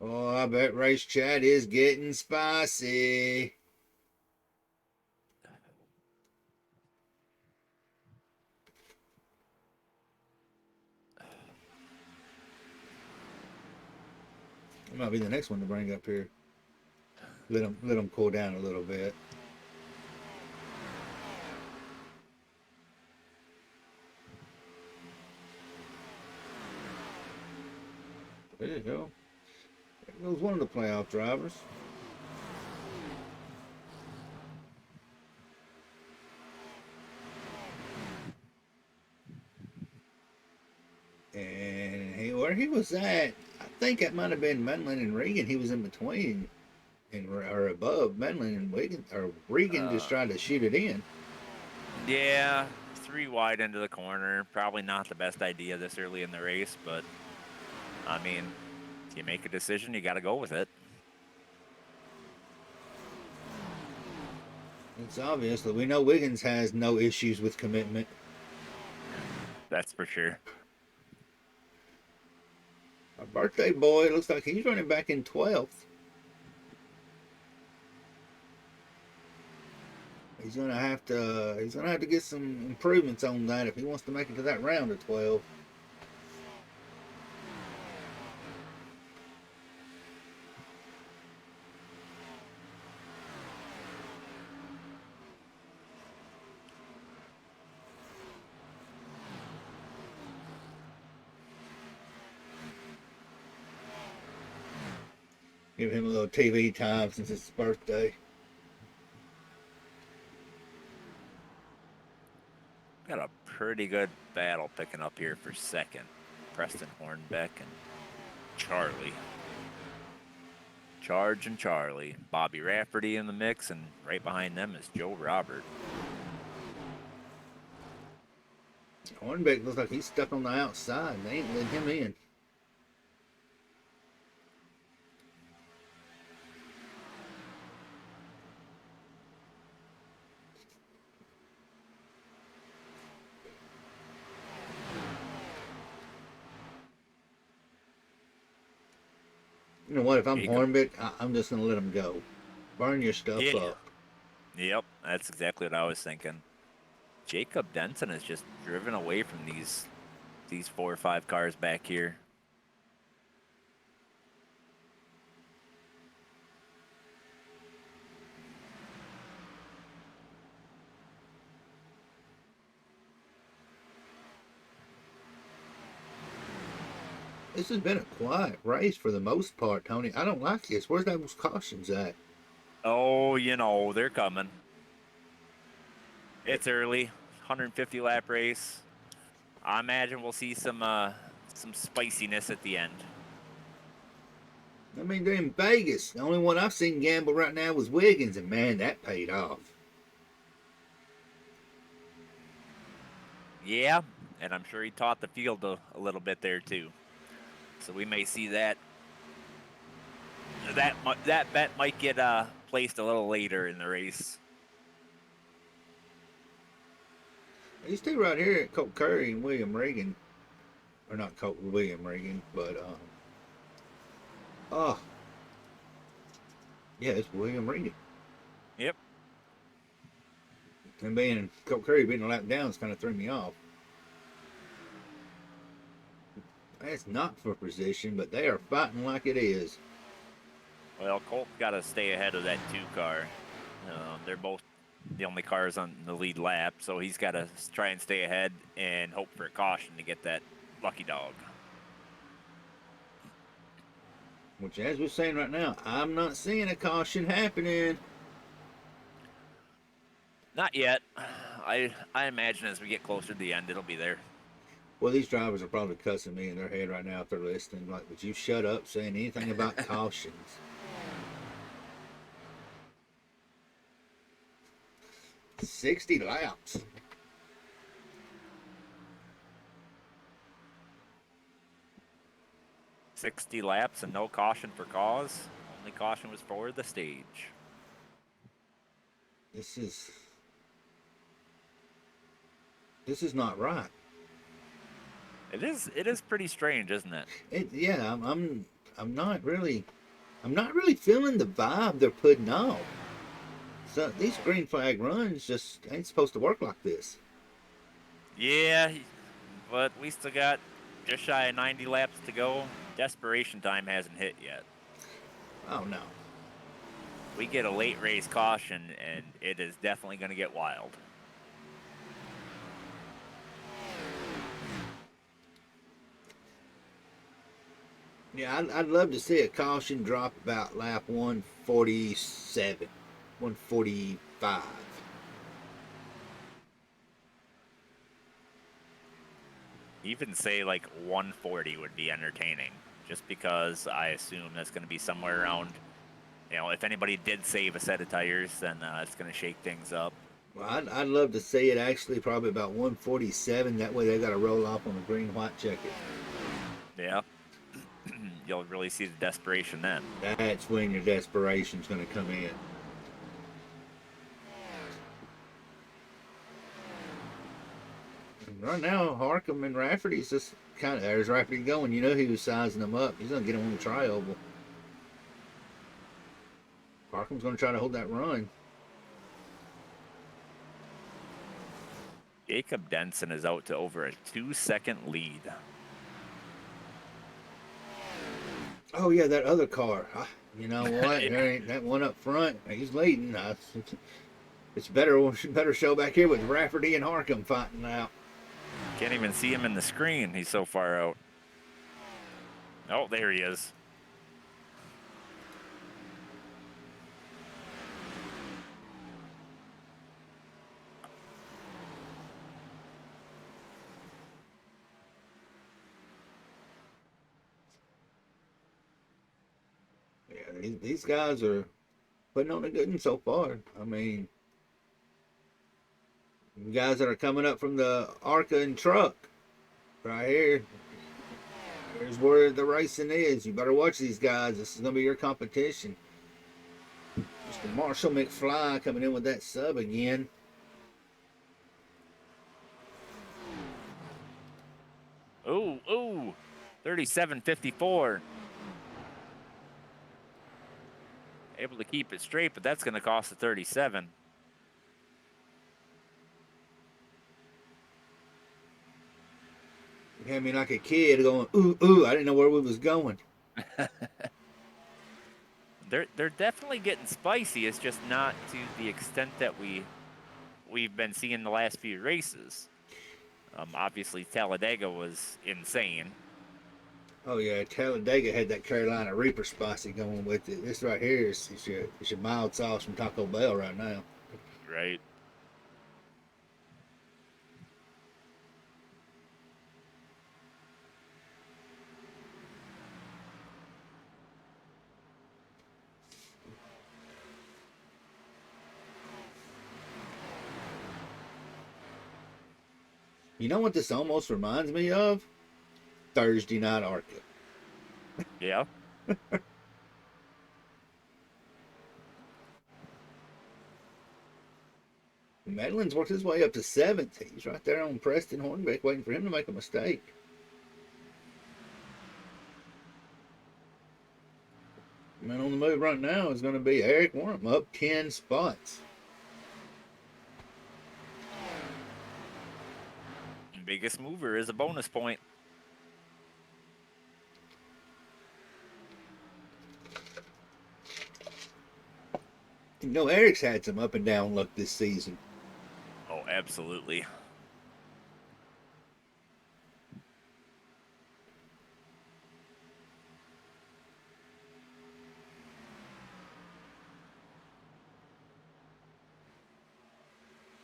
Oh, I bet Race Chat is getting spicy. It might be the next one to bring up here. Let them cool down a little bit. There you go. There goes one of the playoff drivers. And where he was at, I think it might have been Medlin and Regan. He was in between or above Medlin and Regan, or Regan just tried to shoot it in. Yeah, 3 wide into the corner. Probably not the best idea this early in the race, but I mean, if you make a decision, you got to go with it. It's obvious that we know Wiggins has no issues with commitment. That's for sure. Our birthday boy looks like he's running back in 12th. He's gonna have to get some improvements on that if he wants to make it to that round of 12. Give him a little TV time since it's his birthday. Got a pretty good battle picking up here for second. Preston Hornbeck and Charlie. Charge and Charlie. Bobby Rafferty in the mix, and right behind them is Joe Robert. Hornbeck looks like he's stuck on the outside. They ain't letting him in. You know what? If I'm Hornbeck, I'm just going to let him go. Burn your stuff up. Yep, that's exactly what I was thinking. Jacob Denson has just driven away from these 4 or 5 cars back here. This has been a quiet race for the most part, Tony. I don't like this. Where's those cautions at? Oh, you know, they're coming. It's early, 150 lap race. I imagine we'll see some spiciness at the end. I mean, they're in Vegas. The only one I've seen gamble right now was Wiggins, and man, that paid off. Yeah, and I'm sure he taught the field a little bit there too. So we may see that. That bet might get placed a little later in the race. These two right here, Colt Curry and William Regan, or not William Regan, but yeah, it's William Regan. Yep. And Colt Curry being a lap down kind of threw me off. That's not for position, but they are fighting like it is. Well, Colt's got to stay ahead of that 2 car. They're both the only cars on the lead lap, so he's got to try and stay ahead and hope for a caution to get that lucky dog. Which, as we're saying right now, I'm not seeing a caution happening. Not yet. I imagine as we get closer to the end, it'll be there. Well, these drivers are probably cussing me in their head right now if they're listening. Like, would you shut up saying anything about cautions? 60 laps. $60 laps and no caution for cause. Only caution was for the stage. This is not right. It is pretty strange, isn't it? Yeah, I'm not really feeling the vibe they're putting off. So these green flag runs just ain't supposed to work like this. Yeah, but we still got just shy of 90 laps to go. Desperation time hasn't hit yet. Oh no. We get a late race caution, and it is definitely going to get wild. Yeah, I'd love to see a caution drop about lap 147, 145. Even say like 140 would be entertaining, just because I assume that's going to be somewhere around. If anybody did save a set of tires, then it's going to shake things up. Well, I'd love to see it actually probably about 147. That way they got to roll off on the green white checker. Yeah. You'll really see the desperation then. That's when your desperation's going to come in. Right now, Harcum and Rafferty's just kind of there's Rafferty going. You know he was sizing them up. He's going to get him on the tri-oval. Harcum's going to try to hold that run. Jacob Denson is out to over a 2-second lead. Oh yeah, that other car. You know what? There ain't that one up front. He's leading. It's better show back here with Rafferty and Harcum fighting out. Can't even see him in the screen. He's so far out. Oh, there he is. Yeah, these guys are putting on a good one so far. I mean, you guys that are coming up from the ARCA and truck right here. Here's where the racing is. You better watch these guys. This is going to be your competition. Mr. Marshall McFly coming in with that sub again. Ooh, 37.54. Able to keep it straight, but that's going to cost a 37. You had me like a kid going, ooh, I didn't know where we was going. They're definitely getting spicy. It's just not to the extent that we've been seeing the last few races. Obviously, Talladega was insane. Oh yeah, Talladega had that Carolina Reaper spicy going with it. This right here is your mild sauce from Taco Bell right now. Right. You know what this almost reminds me of? Thursday Night ARCA. Yeah. Madelin's worked his way up to 7th. He's right there on Preston Hornbeck waiting for him to make a mistake. Man on the move right now is going to be Eric Worm up 10 spots. Biggest mover is a bonus point. You know, Eric's had some up and down luck this season. Oh, absolutely.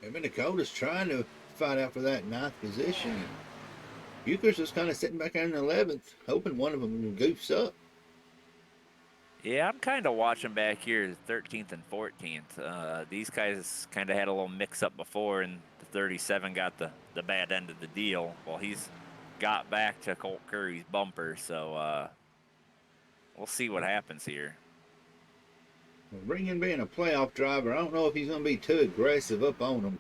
Him and Dakota's trying to fight out for that 9th position. And Bucher's just kind of sitting back in the 11th, hoping one of them goofs up. Yeah, I'm kind of watching back here, 13th and 14th. These guys kind of had a little mix-up before, and the 37 got the bad end of the deal. Well, he's got back to Colt Curry's bumper, so we'll see what happens here. Ringen being a playoff driver, I don't know if he's going to be too aggressive up on him.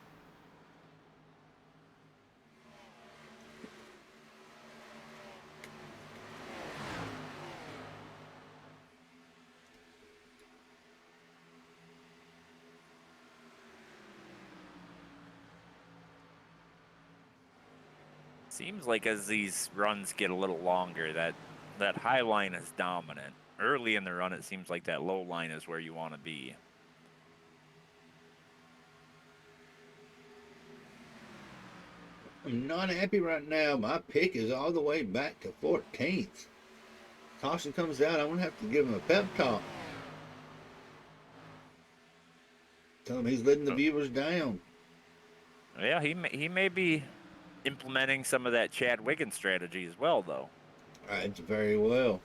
Seems like as these runs get a little longer, that high line is dominant. early in the run, it seems like that low line is where you want to be. I'm not happy right now. My pick is all the way back to 14th. Caution comes out. I'm going to have to give him a pep talk. Tell him he's letting the viewers down. Yeah, he may be implementing some of that Chad Wiggins strategy as well, though. Rides very well.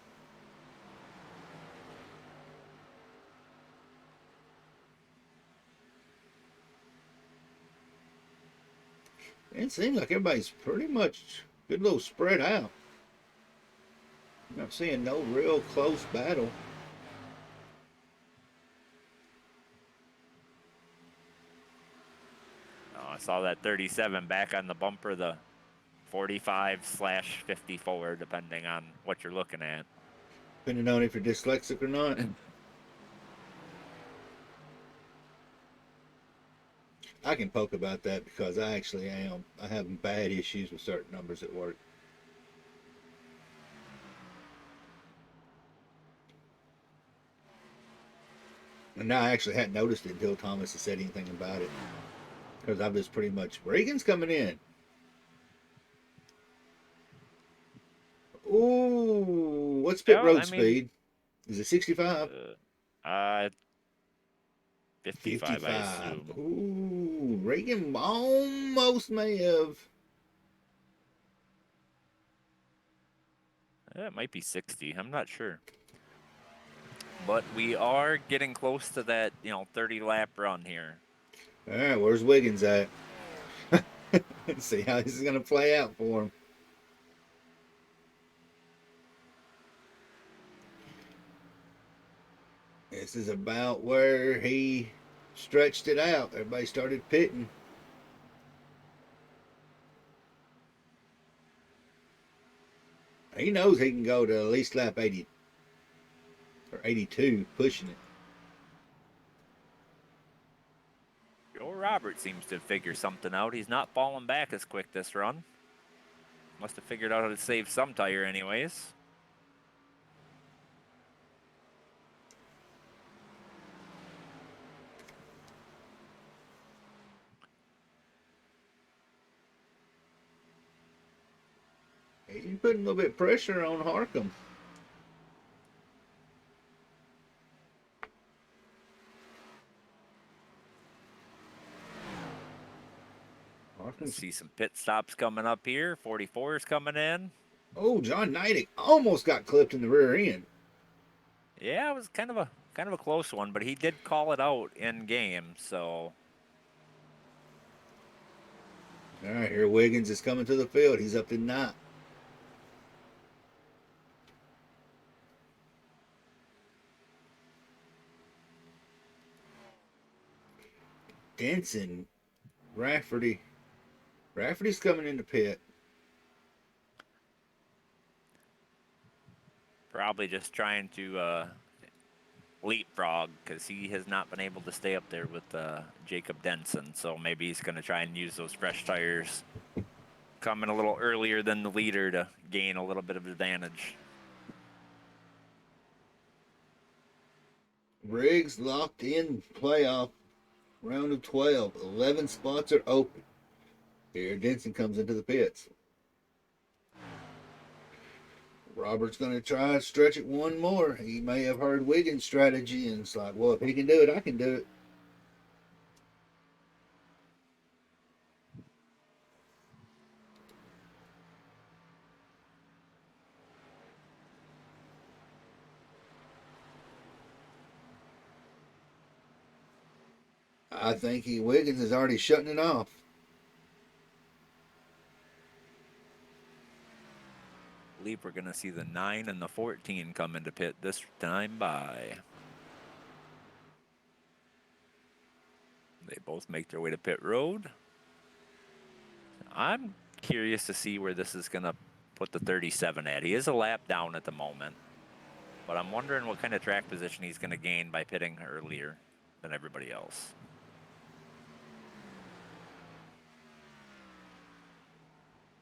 It seems like everybody's pretty much good little spread out. I'm not seeing no real close battle. Oh, I saw that 37 back on the bumper, the 45/54, depending on what you're looking at. Depending on if you're dyslexic or not. I can poke about that because I actually am. I have bad issues with certain numbers at work. And I actually hadn't noticed it until Thomas had said anything about it. Because I was pretty much, Reagan's coming in. Ooh, what's pit Yeah, road I mean, speed? Is it 65? 55, I 55. assume. Ooh, Reagan almost may have. It might be 60. I'm not sure. But we are getting close to that, 30 lap run here. All right, where's Wiggins at? Let's see how this is going to play out for him. This is about where he stretched it out. Everybody started pitting. He knows he can go to at least lap 80 or 82, pushing it. Joe Roberts seems to figure something out. He's not falling back as quick this run. Must have figured out how to save some tire anyways. He's putting a little bit of pressure on Harcum. See some pit stops coming up here. 44 is coming in. Oh, John Neidig almost got clipped in the rear end. Yeah, it was kind of a close one, but he did call it out in game, so. All right, here Wiggins is coming to the field. He's up to 9. Denson, Rafferty. Rafferty's coming in the pit. Probably just trying to leapfrog because he has not been able to stay up there with Jacob Denson. So maybe he's going to try and use those fresh tires coming a little earlier than the leader to gain a little bit of advantage. Riggs locked in playoff round of 12. 11 spots are open. Here Denson comes into the pits. Robert's going to try to stretch it one more. He may have heard Wiggins' strategy and it's like, well, if he can do it, I can do it. I think Wiggins is already shutting it off. I believe we're going to see the 9 and the 14 come into pit this time by. They both make their way to pit road. I'm curious to see where this is going to put the 37 at. He is a lap down at the moment, but I'm wondering what kind of track position he's going to gain by pitting earlier than everybody else.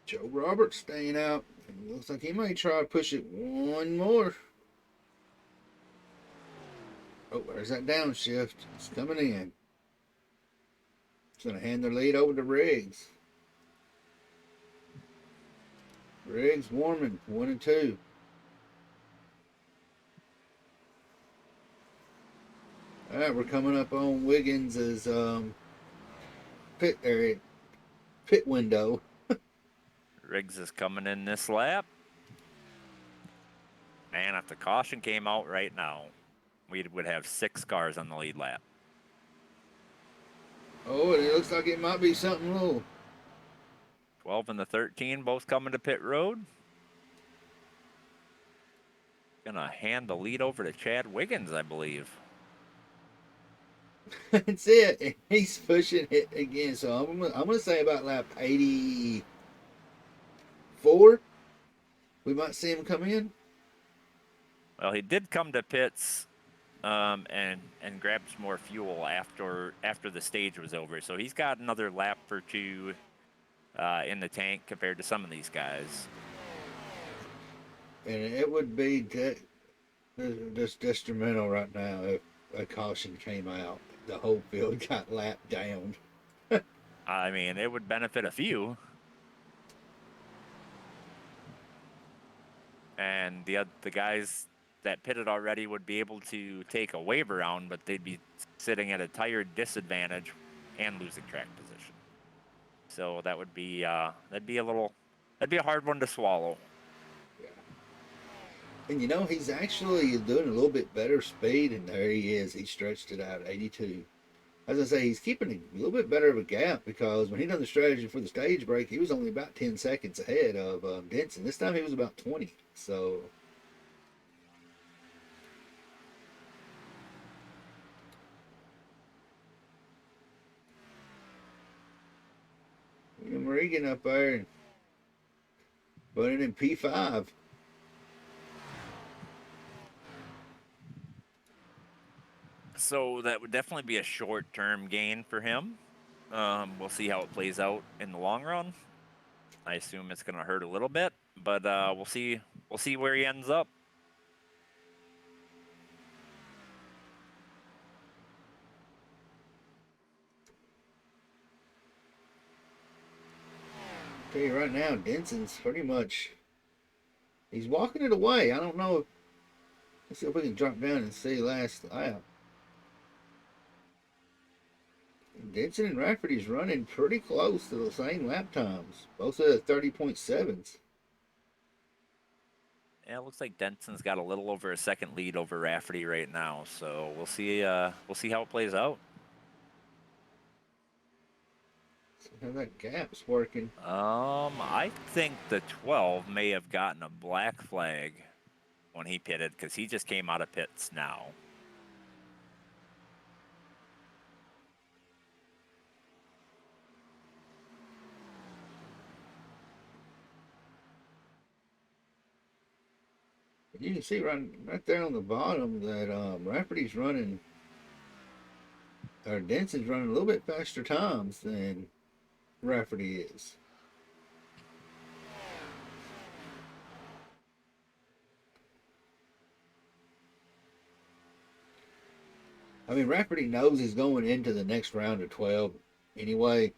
Joe Roberts staying out. Looks like he might try to push it one more. There's that downshift. It's coming in. It's going to hand their lead over to Riggs. Riggs warming 1 and 2. All right, we're coming up on Wiggins's pit area, pit window. Riggs is coming in this lap. And if the caution came out right now, we would have 6 cars on the lead lap. Oh, and it looks like it might be something little. 12 and the 13 both coming to pit road. Gonna hand the lead over to Chad Wiggins, I believe. That's it. He's pushing it again. So I'm gonna say about lap 84. We might see him come in. Well, he did come to pits and grab some more fuel after the stage was over. So he's got another lap or two in the tank compared to some of these guys. And it would be just detrimental right now if a caution came out. The whole field got lapped down. I mean, it would benefit a few. And the guys that pitted already would be able to take a wave around, but they'd be sitting at a tire disadvantage and losing track position. So that would be that'd be a hard one to swallow. Yeah. And you know, he's actually doing a little bit better speed, and there he is. He stretched it out at 82. As I say, he's keeping a little bit better of a gap because when he done the strategy for the stage break, he was only about 10 seconds ahead of Denson. This time he was about 20. So William Regan up there, running in P5. So that would definitely be a short-term gain for him. We'll see how it plays out in the long run. I assume it's going to hurt a little bit, but we'll see. We'll see where he ends up. Tell you right now, Denson's pretty much, he's walking it away. I don't know. Let's see if we can drop down and see last lap. Denson and Rafferty's running pretty close to the same lap times. Both at 30.7s. Yeah, it looks like Denson's got a little over a second lead over Rafferty right now. So we'll see. We'll see how it plays out. See how that gap's working. I think the 12 may have gotten a black flag when he pitted because he just came out of pits now. You can see right there on the bottom that Rafferty's running, or Denson's running a little bit faster times than Rafferty is. I mean, Rafferty knows he's going into the next round of 12 anyway.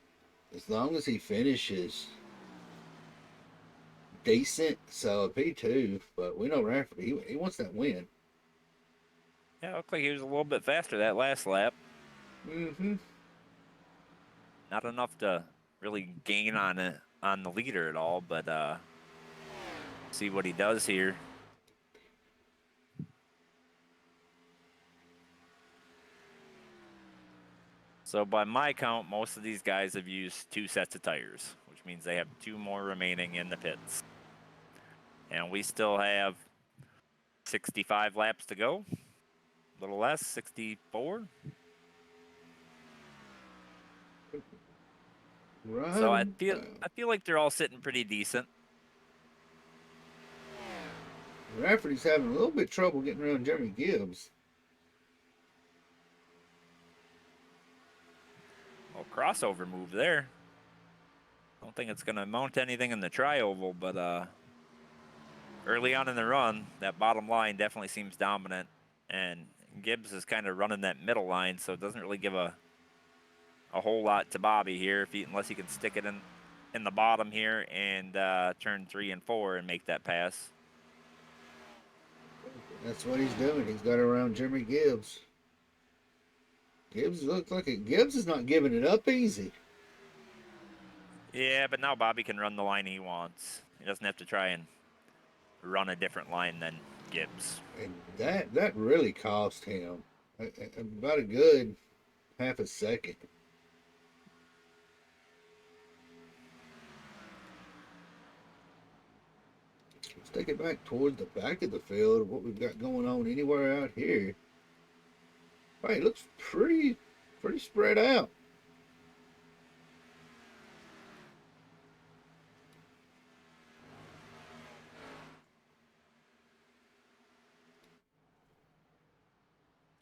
As long as he finishes decent, so a P2, but we know Rafferty, he wants that win. Yeah, it looked like he was a little bit faster that last lap. Mm-hmm. Not enough to really gain on the leader at all, but see what he does here. So by my count, most of these guys have used 2 sets of tires, which means they have 2 more remaining in the pits. And we still have 65 laps to go. A little less, 64. Right. So I feel like they're all sitting pretty decent. Rafferty's having a little bit of trouble getting around Jeremy Gibbs. Well, crossover move there. I don't think it's going to amount to anything in the tri-oval, but early on in the run, that bottom line definitely seems dominant, and Gibbs is kind of running that middle line, so it doesn't really give a whole lot to Bobby here unless he can stick it in the bottom here and turn 3 and 4 and make that pass. That's what he's doing. He's got around Jimmy Gibbs. Gibbs looks like it. Gibbs is not giving it up easy. Yeah, but now Bobby can run the line he wants. He doesn't have to try and run a different line than Gibbs. And that really cost him about a good half a second. Let's take it back towards the back of the field. What we've got going on anywhere out here. Hey, it looks pretty spread out.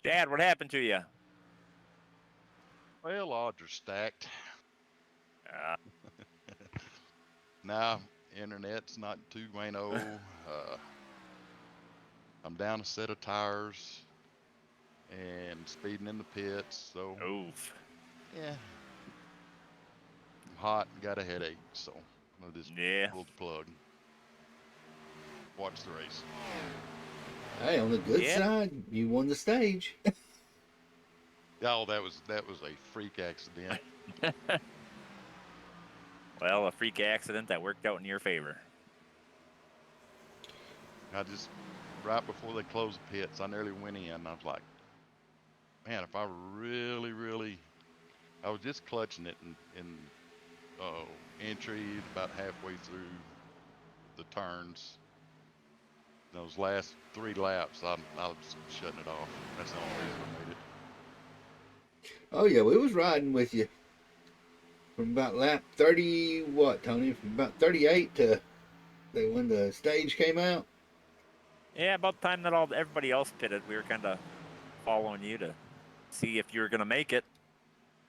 Dad, what happened to you? Well, odds are stacked. Uh, Now, internet's not 2.0. I'm down a set of tires and speeding in the pits. So, oof. yeah. I'm hot and got a headache. So, I'll just pull the plug. Watch the race. Hey, on the good side, you won the stage. Oh, that was a freak accident. Well, a freak accident that worked out in your favor. I just, right before they closed the pits, I nearly went in. I was like, man, if I really, I was just clutching it in entry about halfway through the turns. Those last 3 laps, I was shutting it off. That's the only reason I made it. Oh yeah, we was riding with you from about lap 30. What, Tony? From about 38 to when the stage came out. Yeah, about the time that everybody else pitted, we were kind of following you to see if you were going to make it.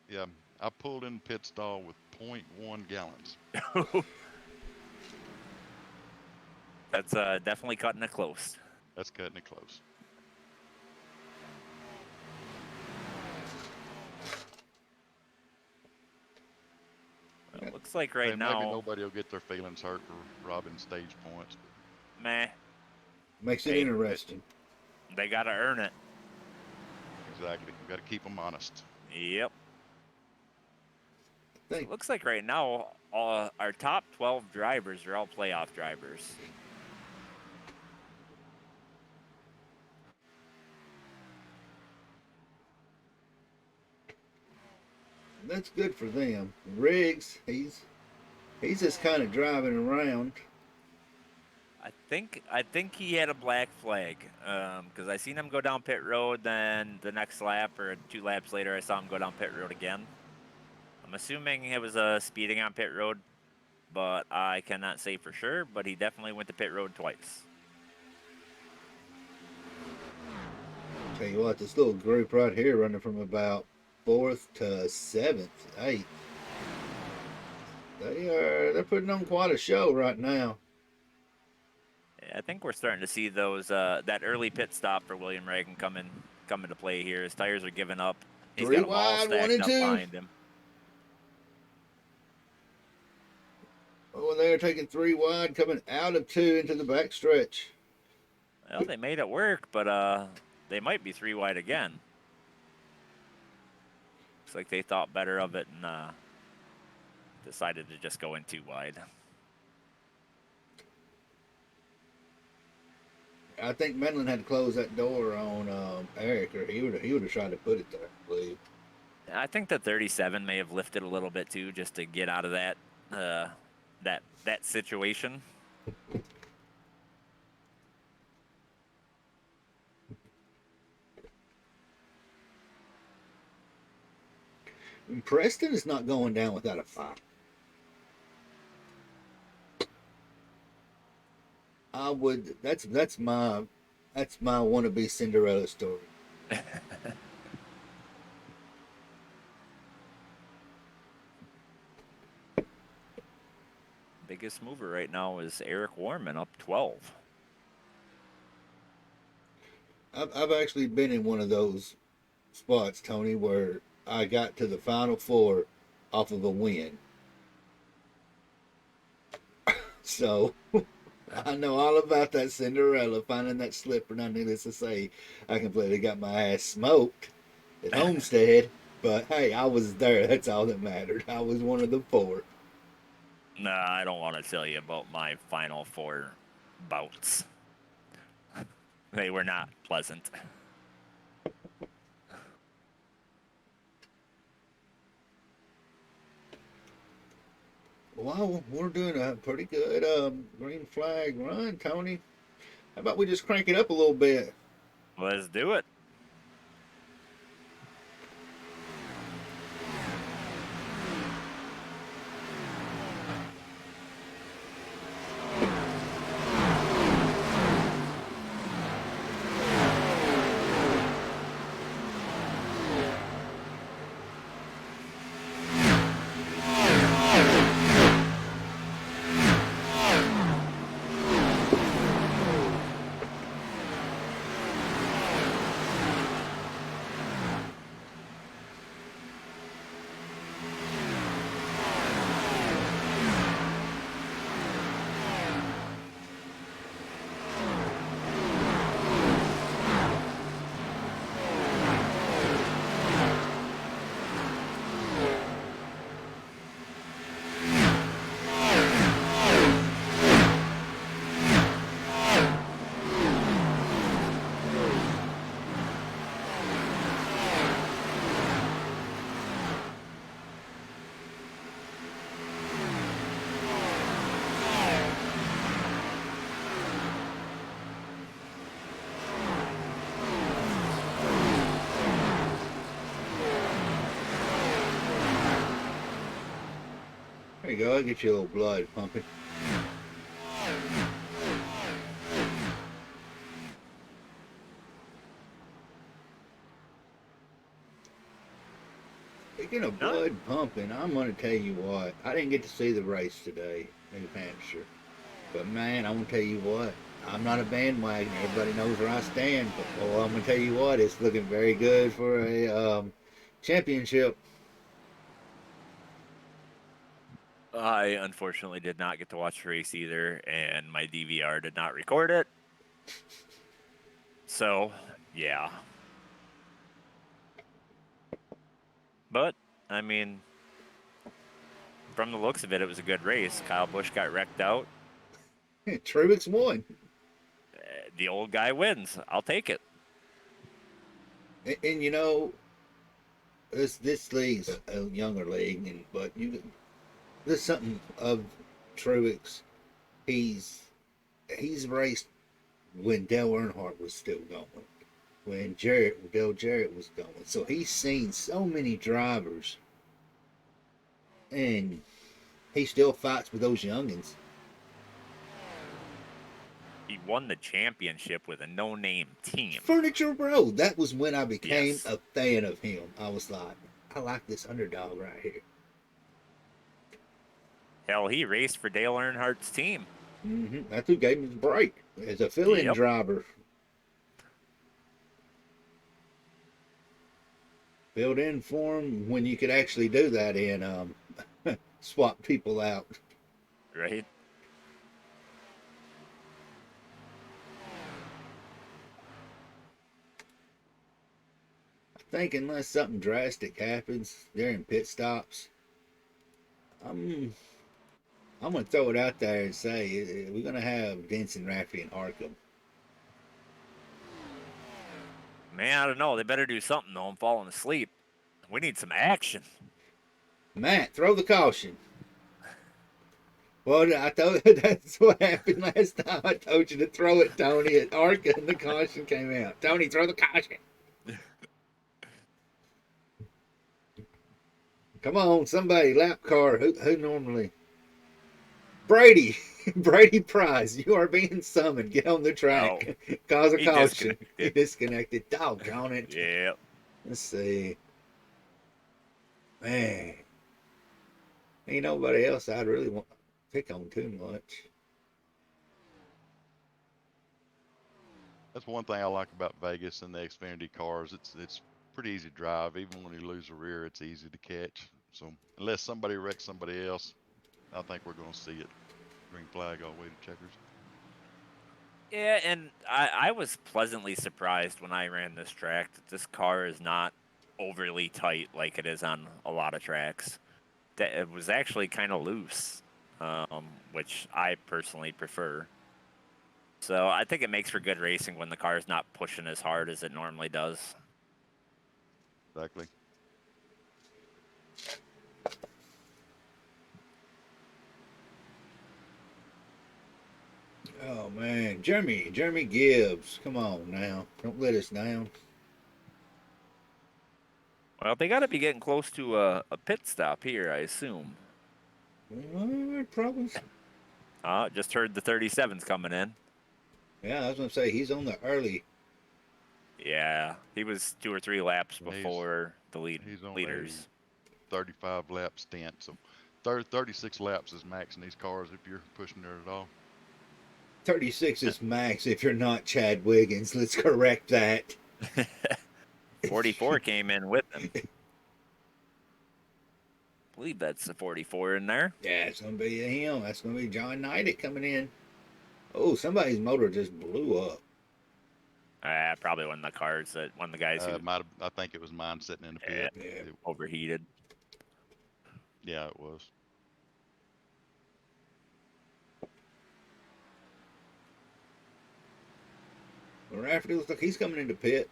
Yeah, I pulled in pit stall with 0.1 gallons. That's definitely cutting it close. That's cutting it close. Well, it looks like right now, maybe nobody will get their feelings hurt for robbing stage points. But meh. Makes it interesting. They got to earn it. Exactly. You got to keep them honest. Yep. So it looks like right now, our top 12 drivers are all playoff drivers. That's good for them. Riggs, he's just kind of driving around. I think he had a black flag because I seen him go down pit road. Then the next lap or 2 laps later, I saw him go down pit road again. I'm assuming it was speeding on pit road, but I cannot say for sure. But he definitely went to pit road twice. Tell you what, this little group right here running from about 4th to 7th, 8th. They're putting on quite a show right now. I think we're starting to see those that early pit stop for William Reagan come into play here. His tires are giving up. He's 3 got them all wide, stacked 1 and up 2 behind him. Oh, they're taking 3 wide, coming out of 2 into the back stretch. Well, they made it work, but they might be 3 wide again. Looks like they thought better of it and decided to just go in 2 wide. I think Medlin had to close that door on Eric, or he would have tried to put it there, I believe. I think the 37 may have lifted a little bit too, just to get out of that that situation. And Preston is not going down without a fight. I would. That's my wannabe Cinderella story. Biggest mover right now is Eric Warman up 12. I've actually been in one of those spots, Tony, where I got to the final four off of a win. So I know all about that Cinderella finding that slipper. Now, needless to say, I completely got my ass smoked at Homestead. But hey, I was there. That's all that mattered. I was one of the four. Nah, I don't want to tell you about my final four bouts. They were not pleasant. Well, we're doing a pretty good green flag run, Tony. How about we just crank it up a little bit? Let's do it. There you go. I'll get you a little blood pumping. Speaking of No, blood pumping, I'm going to tell you what. I didn't get to see the race today in New Hampshire. But man, I'm going to tell you what. I'm not a bandwagon. Everybody knows where I stand. But I'm going to tell you what. It's looking very good for a championship. I unfortunately did not get to watch the race either, and my DVR did not record it. So, yeah. But, I mean, from the looks of it, it was a good race. Kyle Busch got wrecked out. Truex won. The old guy wins. I'll take it. And you know, this league's a younger league, but there's something of Truex. He's raced when Dale Earnhardt was still going, when Dale Jarrett was going. So he's seen so many drivers, and he still fights with those youngins. He won the championship with a no-name team. Furniture Road. That was when I became Yes. a fan of him. I was like, I like this underdog right here. Hell, he raced for Dale Earnhardt's team. That's who gave him his break as a fill-in Yep. driver. Filled in for him when you could actually do that and swap people out. Right? I think unless something drastic happens during pit stops, I'm I'm gonna throw it out there and say we're gonna have Denson, Rafferty, and Arkham. Man, I don't know. They better do something, though. I'm falling asleep. We need some action. Matt, throw the caution. Well, I told that's what happened last time. I told you to throw it, Tony, at Arca, and the caution came out. Tony, throw the caution. Come on, somebody, lap car. Who normally? Brady, Brady Price, you are being summoned. Get on the Oh, track. Cause a he caution. He disconnected. disconnected. Doggone it. Yeah. Let's see. Man, ain't nobody else I'd really want to pick on too much. That's one thing I like about Vegas and the Xfinity cars. It's pretty easy to drive. Even when you lose a rear, it's easy to catch. So unless somebody wrecks somebody else, I think we're going to see it. Green flag all the way to checkers. Yeah, and I was pleasantly surprised when I ran this track that this car is not overly tight like it is on a lot of tracks. That it was actually kind of loose, which I personally prefer. So I think it makes for good racing when the car is not pushing as hard as it normally does. Exactly. Oh man, Jeremy Gibbs, come on now, don't let us down. Well, they got to be getting close to a pit stop here, I assume. Probably. Just heard the 37's coming in. Yeah, I was gonna say he's on the early. Yeah, he was 2 or 3 laps Yeah, before the he's on a leaders. 35 lap stint. So 36 laps is max in these cars if you're pushing it at all. 36 is max if you're not Chad Wiggins. Let's correct that. 44 came in with him. I believe that's the 44 in there. Yeah, it's gonna be him. That's gonna be John Knight coming in. Oh, somebody's motor just blew up. Probably one of the cars that one of the guys who I think it was mine sitting in the pit. Yeah. overheated. Yeah, it was. Well, Rafferty looks like he's coming into pit.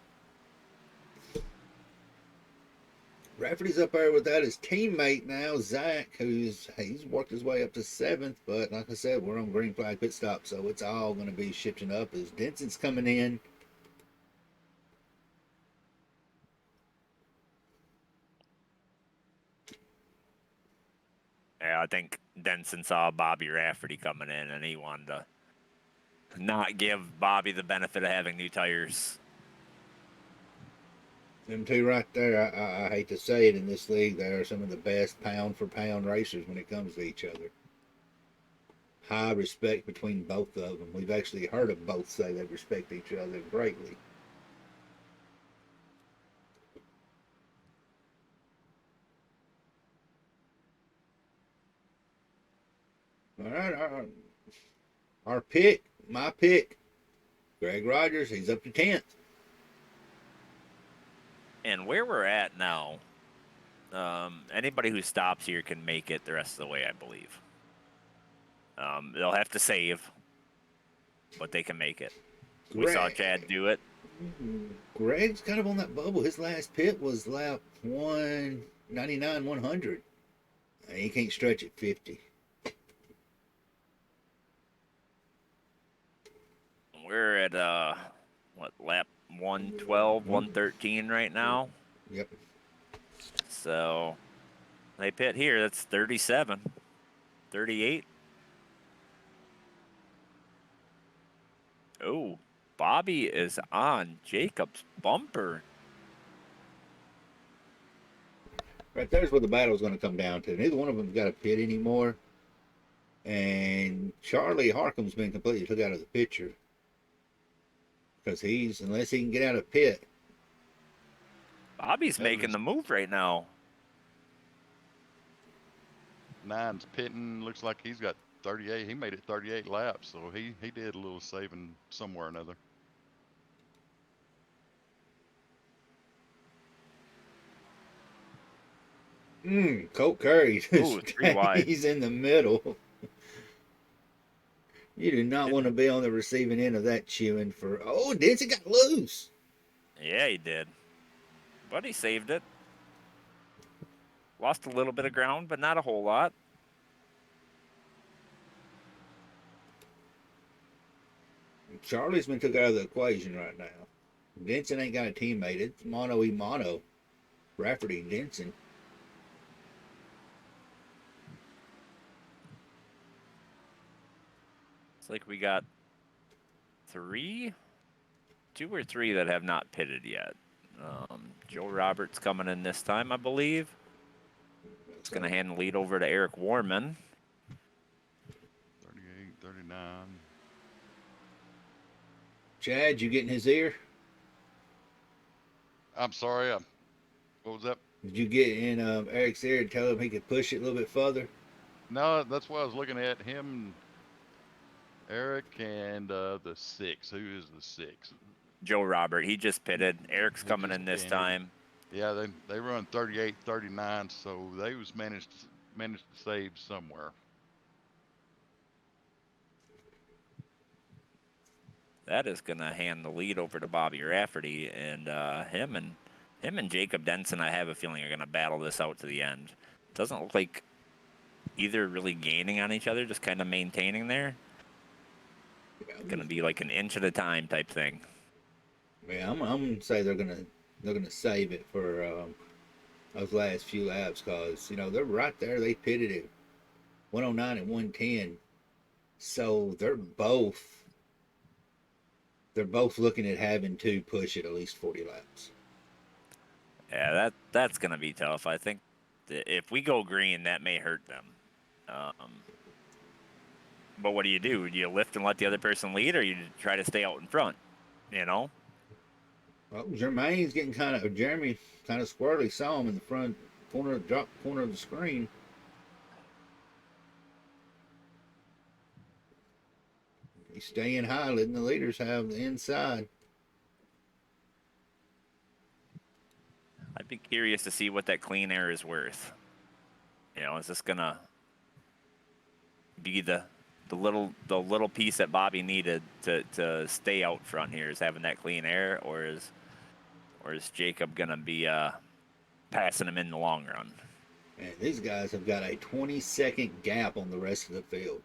Rafferty's up there without his teammate now, Zach, he's worked his way up to 7th. But like I said, we're on green flag pit stop, so it's all going to be shifting up as Denson's coming in. Yeah, I think Denson saw Bobby Rafferty coming in, and he wanted to not give Bobby the benefit of having new tires. Them two right there, I hate to say it, in this league, they are some of the best pound for pound racers when it comes to each other. High respect between both of them. We've actually heard of both say they respect each other greatly. All right, our pick, my pick, Greg Rogers. He's up to 10th. And where we're at now, anybody who stops here can make it the rest of the way, I believe. They'll have to save, but they can make it. We saw Chad do it. Greg's kind of on that bubble. His last pit was lap 199, 100. He can't stretch at 50. We're at lap 112, 113 right now. Yep. So they pit here. That's 37, 38. Oh, Bobby is on Jacob's bumper. Right there's where the battle's going to come down to. Neither one of them's got a pit anymore. And Charlie Harcum's been completely took out of the picture. Because unless he can get out of pit. Bobby's making the move right now. Nine's pitting. Looks like he's got 38. He made it 38 laps, so he did a little saving somewhere or another. Colt Curry. Ooh, 3 wide. He's in the middle. You do not want to be on the receiving end of that chewing for. Oh, Denson got loose. Yeah, he did. But he saved it. Lost a little bit of ground, but not a whole lot. Charlie's been took out of the equation right now. Denson ain't got a teammate. It's mono y mono. Rafferty and Denson. It's like we got 2 or 3 that have not pitted yet. Joe Roberts coming in this time, I believe. It's going to hand the lead over to Eric Warman. 38, 39. Chad, you get in his ear? I'm sorry. What was that? Did you get in Eric's ear and tell him he could push it a little bit further? No, that's what I was looking at. Him, Eric, and the six. Who is the six? Joe Robert, he just pitted. Eric's He coming just in this yeah, time. yeah. They run 38, 39, so they was managed to save somewhere. That is going to hand the lead over to Bobby Rafferty, and him and Jacob Denson, I have a feeling, are going to battle this out to the end. Doesn't look like either really gaining on each other, just kind of maintaining there. Going to be like an inch at a time type thing. Yeah, I'm gonna say they're gonna save it for those last few laps because they're right there. They pitted at 109 and 110, so they're both looking at having to push it at least 40 laps. Yeah, that's going to be tough. I think if we go green, that may hurt them. But what do? Do you lift and let the other person lead, or you try to stay out in front? You know? Well, Jeremy kind of squirrely. Saw him in the front drop corner of the screen. He's staying high, letting the leaders have the inside. I'd be curious to see what that clean air is worth. Is this gonna be the little piece that Bobby needed to stay out front here, is having that clean air, or is Jacob gonna be passing him in the long run? And these guys have got a 20-second gap on the rest of the field.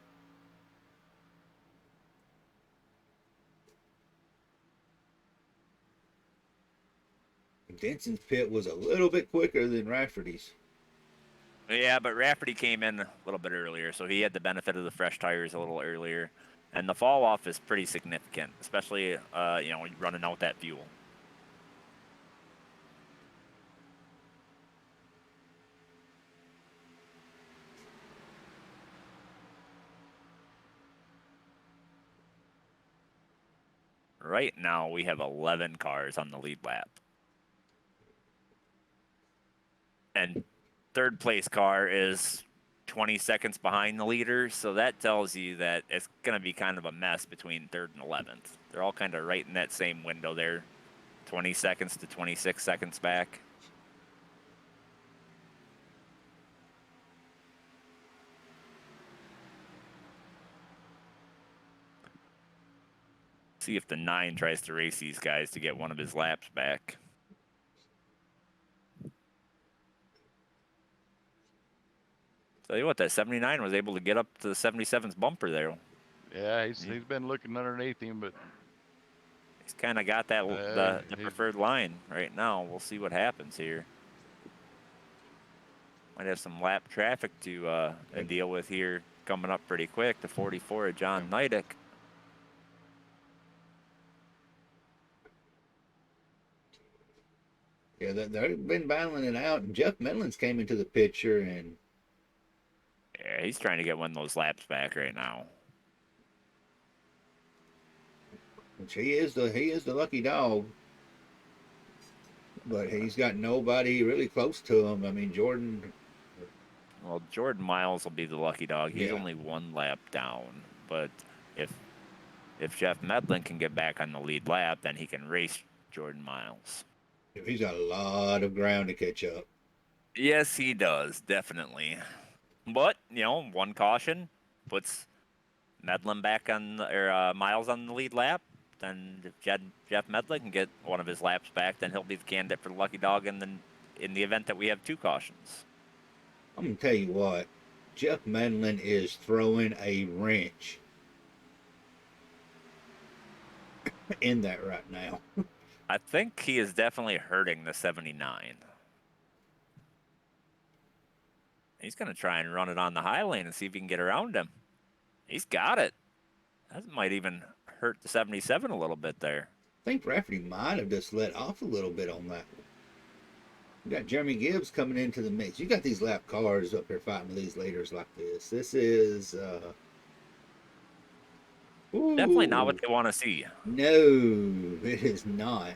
Denson's pit was a little bit quicker than Rafferty's. Yeah, but Rafferty came in a little bit earlier, so he had the benefit of the fresh tires a little earlier, and the fall off is pretty significant, especially running out that fuel. Right now, we have 11 cars on the lead lap. And third place car is 20 seconds behind the leader, so that tells you that it's going to be kind of a mess between third and 11th. They're all kind of right in that same window there, 20 seconds to 26 seconds back. See if the 9 tries to race these guys to get one of his laps back. Tell you what, that 79 was able to get up to the 77's bumper there. Yeah, he's been looking underneath him, but he's kind of got that the preferred line right now. We'll see what happens here. Might have some lap traffic to deal with here coming up pretty quick. The 44 of John Neidick. Yeah, they've been battling it out, and Jeff Medlin's came into the picture, and yeah, he's trying to get one of those laps back right now. which he is the lucky dog, but he's got nobody really close to him. I mean, Jordan. Well, Jordan Miles will be the lucky dog. He's Yeah. only one lap down, but if Jeff Medlin can get back on the lead lap, then he can race Jordan Miles. He's got a lot of ground to catch up. Yes, he does, definitely. But, one caution puts Medlin back on, or Miles on the lead lap. Then if Jeff Medlin can get one of his laps back, then he'll be the candidate for the lucky dog in the event that we have 2 cautions. I'm going to tell you what, Jeff Medlin is throwing a wrench in that right now. I think he is definitely hurting the 79. He's going to try and run it on the high lane and see if he can get around him. He's got it. That might even hurt the 77 a little bit there. I think Rafferty might have just let off a little bit on that one. You got Jeremy Gibbs coming into the mix. You got these lap cars up here fighting with these leaders like this. This is Definitely not what Ooh, they want to see. no, it is not.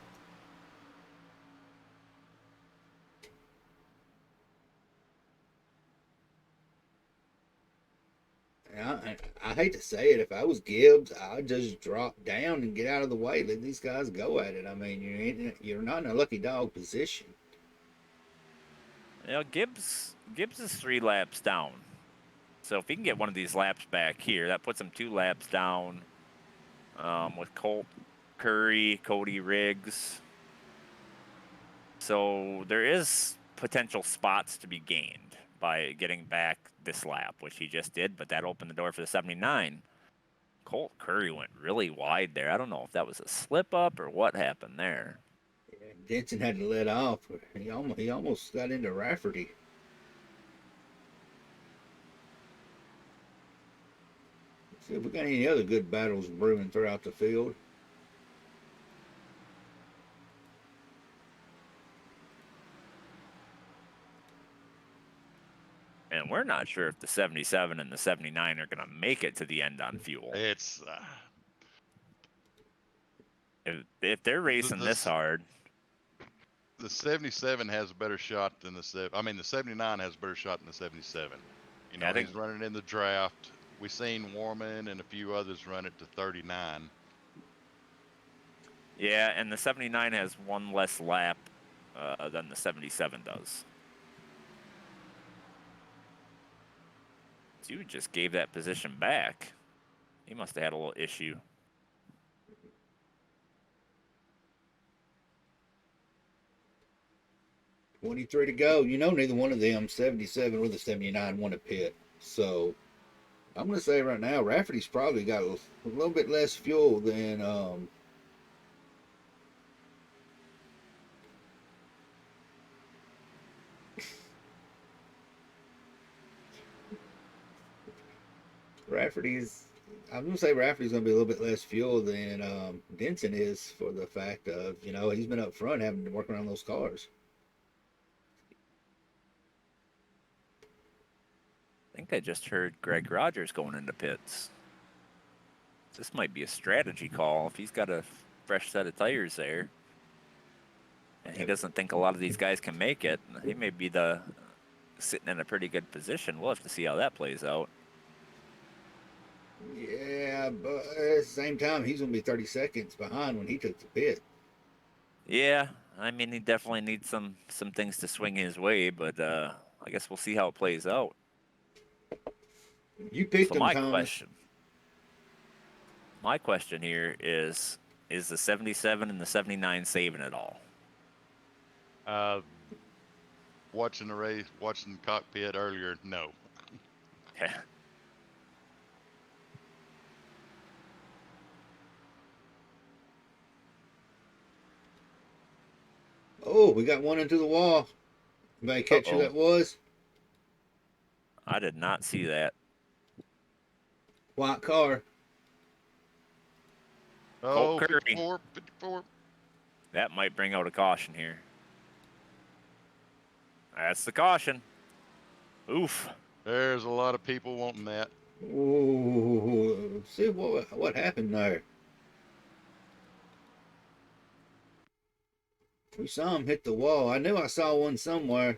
I hate to say it. If I was Gibbs, I'd just drop down and get out of the way. Let these guys go at it. I mean, you're not in a lucky dog position. You know, Gibbs is 3 laps down. So if he can get one of these laps back here, that puts him 2 laps down. With Colt Curry, Cody Riggs. So there is potential spots to be gained by getting back this lap, which he just did, but that opened the door for the 79. Colt Curry went really wide there. I don't know if that was a slip up or what happened there. Denson had to let off. He almost got into Rafferty. See if we got any other good battles brewing throughout the field. And we're not sure if the 77 and the 79 are going to make it to the end on fuel. It's If they're racing this hard, the 77 has a better shot than the the 79 has a better shot than the 77. You know, I think he's running in the draft. We seen Warman and a few others run it to 39. yeah, and the 79 has one less lap than the 77 does. Dude just gave that position back. He must have had a little issue. '23 to go. You know, neither one of them, 77 or the 79, won a pit. So I'm going to say right now, Rafferty's probably got a little bit less fuel than Rafferty's. I'm gonna say Rafferty's gonna be a little bit less fuel than Denson is for the fact of he's been up front having to work around those cars. I think I just heard Greg Rogers going into pits. This might be a strategy call if he's got a fresh set of tires there, and he doesn't think a lot of these guys can make it. He may be sitting in a pretty good position. We'll have to see how that plays out. Yeah, but at the same time, he's gonna be 30 seconds behind when he took the pit. Yeah, I mean he definitely needs some things to swing his way, but I guess we'll see how it plays out. You picked So him, Thomas. my question here is the 77 and the 79 saving it all? Watching the race, watching the cockpit earlier, no. Okay. Oh, we got one into the wall. Anybody catch who that was? I did not see that. White car. Oh, Colt Curry. 54, 54. That might bring out a caution here. That's the caution. Oof. There's a lot of people wanting that. Ooh, see what happened there. We saw him hit the wall. I knew I saw one somewhere.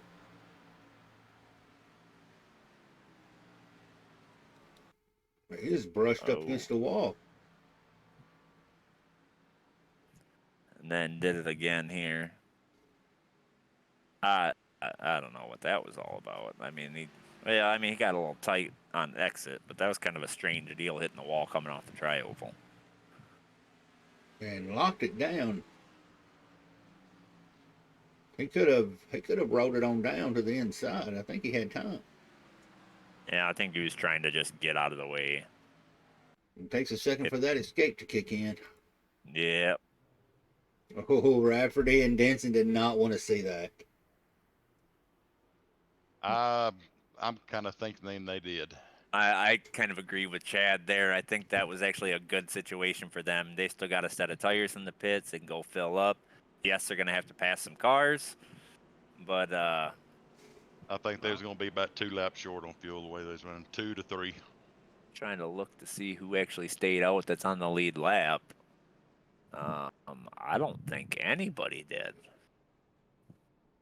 He just brushed up against the wall. And then did it again here. I don't know what that was all about. I mean, he got a little tight on exit, but that was kind of a strange deal hitting the wall coming off the tri-oval. And locked it down. He could have rolled it on down to the inside. I think he had time. Yeah, I think he was trying to just get out of the way. It takes a second for that escape to kick in. Yep. Oh, Rafferty and Denson did not want to see that. I'm kind of thinking they did. I kind of agree with Chad there. I think that was actually a good situation for them. They still got a set of tires in the pits. They can go fill up. Yes, they're going to have to pass some cars, but I think there's going to be about 2 laps short on fuel the way they're running, 2 to 3. Trying to look to see who actually stayed out that's on the lead lap. I don't think anybody did.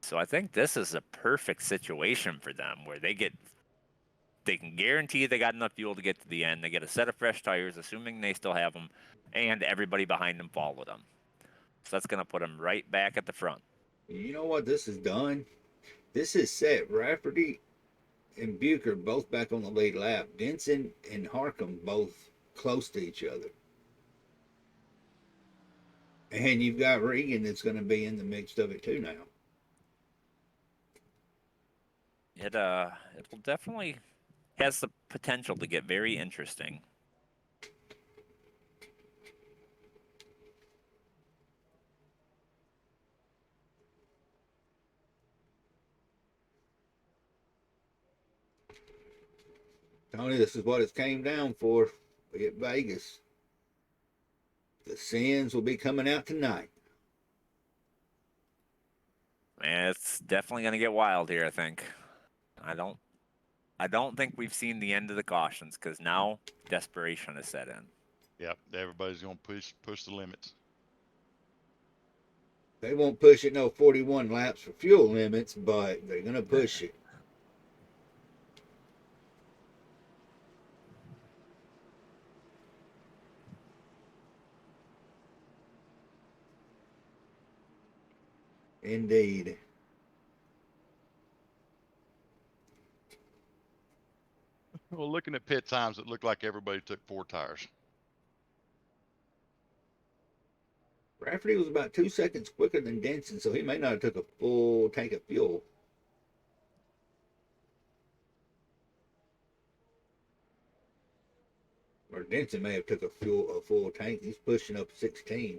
So I think this is a perfect situation for them where they can guarantee they got enough fuel to get to the end. They get a set of fresh tires, assuming they still have them, and everybody behind them followed them. So that's going to put them right back at the front. You know what this has done? This has set Rafferty and Bucher both back on the lead lap. Denson and Harcum both close to each other. And you've got Regan that's going to be in the mix of it too now. It will definitely has the potential to get very interesting. Tony, this is what it's came down for. We at Vegas. The sins will be coming out tonight. Man, it's definitely going to get wild here, I think. I don't think we've seen the end of the cautions because now desperation is set in. Yep, everybody's gonna push the limits. They won't push it no 41 laps for fuel limits, but they're going to push it. Indeed. Well, looking at pit times, it looked like everybody took 4 tires. Rafferty was about 2 seconds quicker than Denson, so he may not have took a full tank of fuel. Or Denson may have took a full tank. He's pushing up 16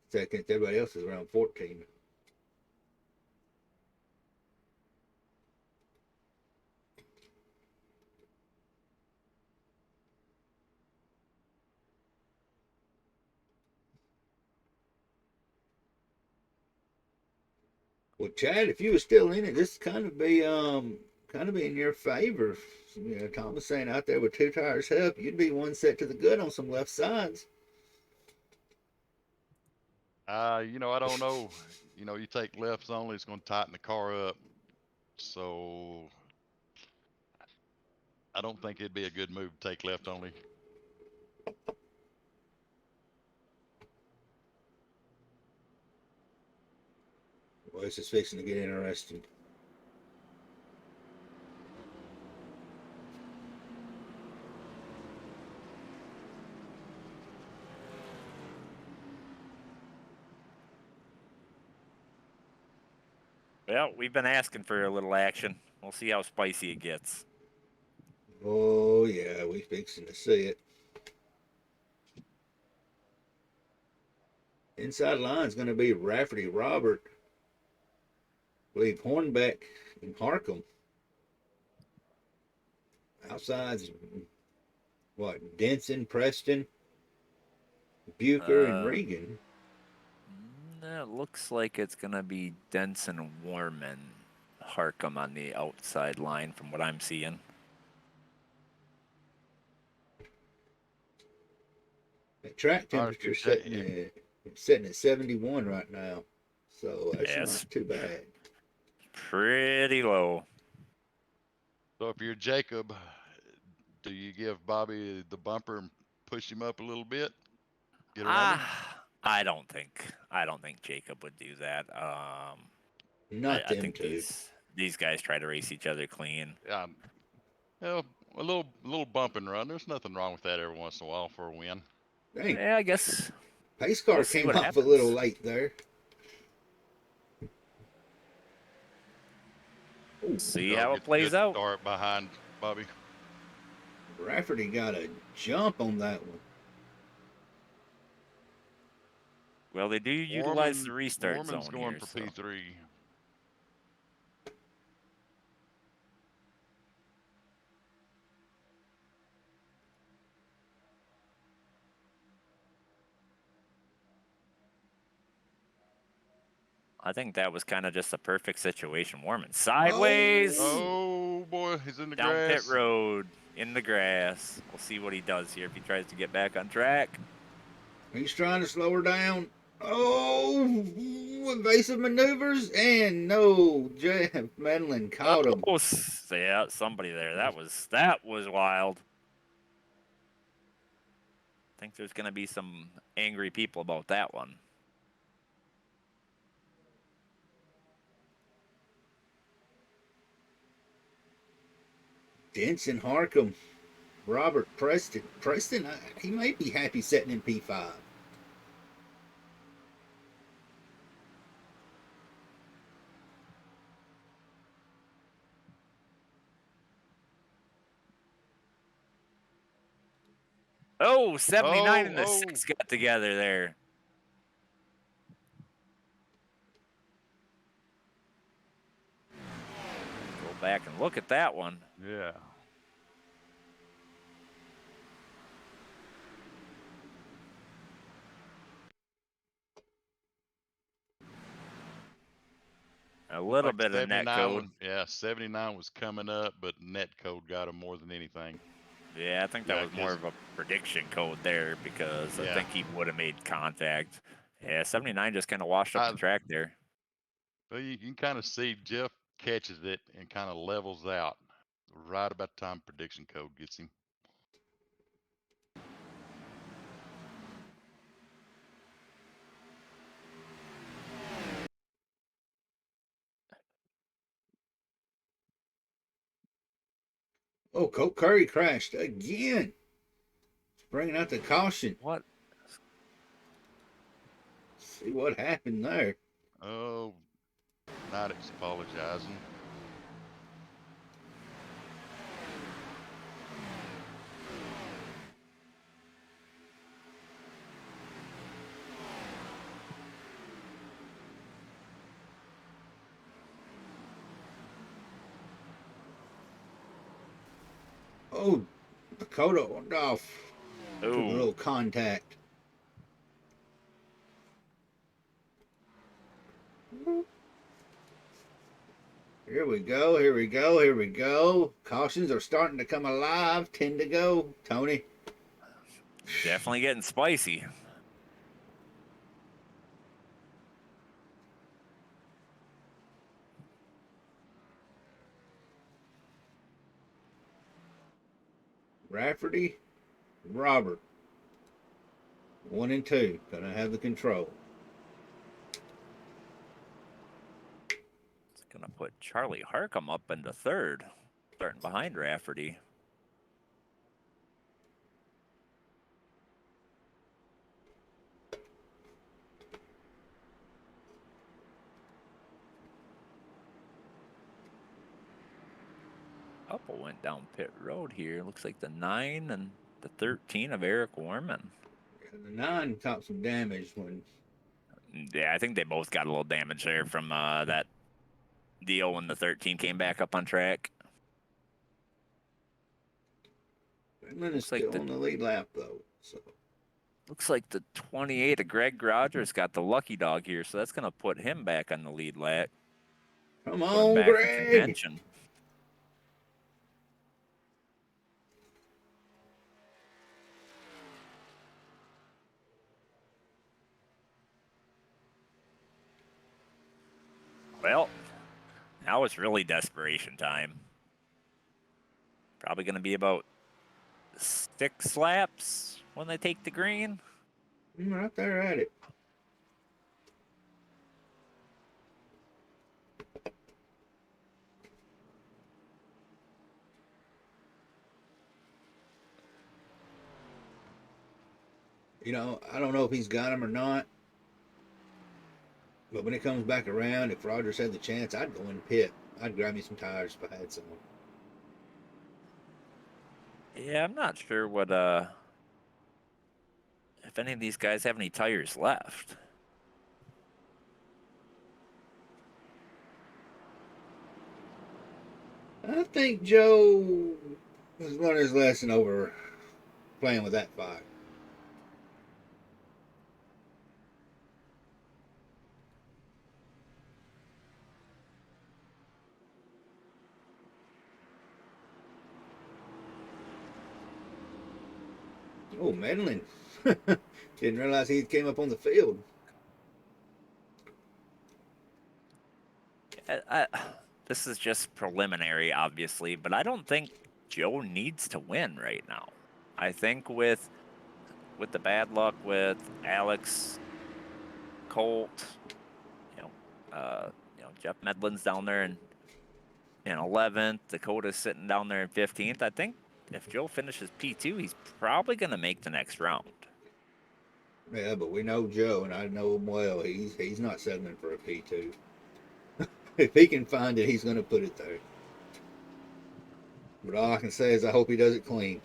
seconds. Everybody else is around 14. Well, Chad, if you were still in it, this kind of be in your favor. You know, Thomas saying out there with 2 tires help, you'd be one set to the good on some left sides. You know, I don't know. You know, you take lefts only, it's gonna tighten the car up. So I don't think it'd be a good move to take left only. Well, this is fixing to get interesting. Well, we've been asking for a little action. We'll see how spicy it gets. Oh, yeah, we fixing to see it. Inside line is going to be Rafferty, Robert, I believe Hornbeck, and Harcum. Outside's what? Denson, Preston, Bucher, and Regan. It looks like it's going to be Denson, Warman, Harcum on the outside line from what I'm seeing. The track temperature sitting at 71 right now, so that's not too bad. Pretty low. So if you're Jacob, do you give Bobby the bumper and push him up a little bit? Get around him? I don't think Jacob would do that. Not I them think two. these guys try to race each other clean. Yeah. Well, a little bump and run. There's nothing wrong with that every once in a while for a win. Dang. Yeah, I guess. Pace car came off a little late there. See how it plays out. Start behind Bobby. Rafferty got a jump on that one. Well, they do utilize the restart Warman's zone going here, for so. P3. I think that was kind of just a perfect situation. Warman sideways. Oh boy, he's in the down grass. pit road. in the grass. We'll see what he does here if he tries to get back on track. He's trying to slow her down. Oh, evasive maneuvers, and no, Jeff Medlin caught him. Oh, yeah, somebody there. That was wild. I think there's going to be some angry people about that one. Denson Harcum, Robert Preston. Preston, he might be happy sitting in P5. Oh, 79 and the Oh, 6 got together there. Go back and look at that one. yeah. A Looked little like bit of net code. 79 was coming up, but net code got him more than anything. Yeah, I think that was more of a prediction code there because I think he would have made contact. Yeah, 79 just kind of washed up the track there. Well, you can kind of see Jeff catches it and kind of levels out right about the time prediction code gets him. Oh, Colt Curry crashed again. Bringing out the caution. What? See what happened there. Oh, not apologizing. Oh, Dakota went off. Took a little Ooh. contact. Here we go, here we go, here we go. Cautions are starting to come alive. 10 to go, Tony. Definitely getting spicy. Rafferty, Robert. 1 and 2. Gonna have the control. It's going to put Charlie Harcum up into third, starting behind Rafferty. Couple went down pit road here. Looks like the 9 and the 13 of Eric Warman. The 9 caught some damage when. Yeah, I think they both got a little damage there from that deal when the 13 came back up on track. Redmond is still on the lead lap though. So looks like the 28 of Greg Rogers got the lucky dog here, so that's going to put him back on the lead lap. come Put him on, back in Greg. contention. Well, now it's really desperation time. Probably going to be about 6 laps when they take the green. Right there at it. You know, I don't know if he's got him or not. But when it comes back around, if Rogers had the chance, I'd go in pit. I'd grab me some tires if I had some. Yeah, I'm not sure what if any of these guys have any tires left. I think Joe has learned his lesson over playing with that fire. Oh, Medlin. Didn't realize he came up on the field. This is just preliminary, obviously, but I don't think Joe needs to win right now. I think with the bad luck with Alex, Colt, Jeff Medlin's down there in 11th, Dakota's sitting down there in 15th. I think if Joe finishes P2, he's probably going to make the next round. Yeah, but we know Joe, and I know him well. He's not settling for a P2. If he can find it, he's going to put it there. But all I can say is I hope he does it clean.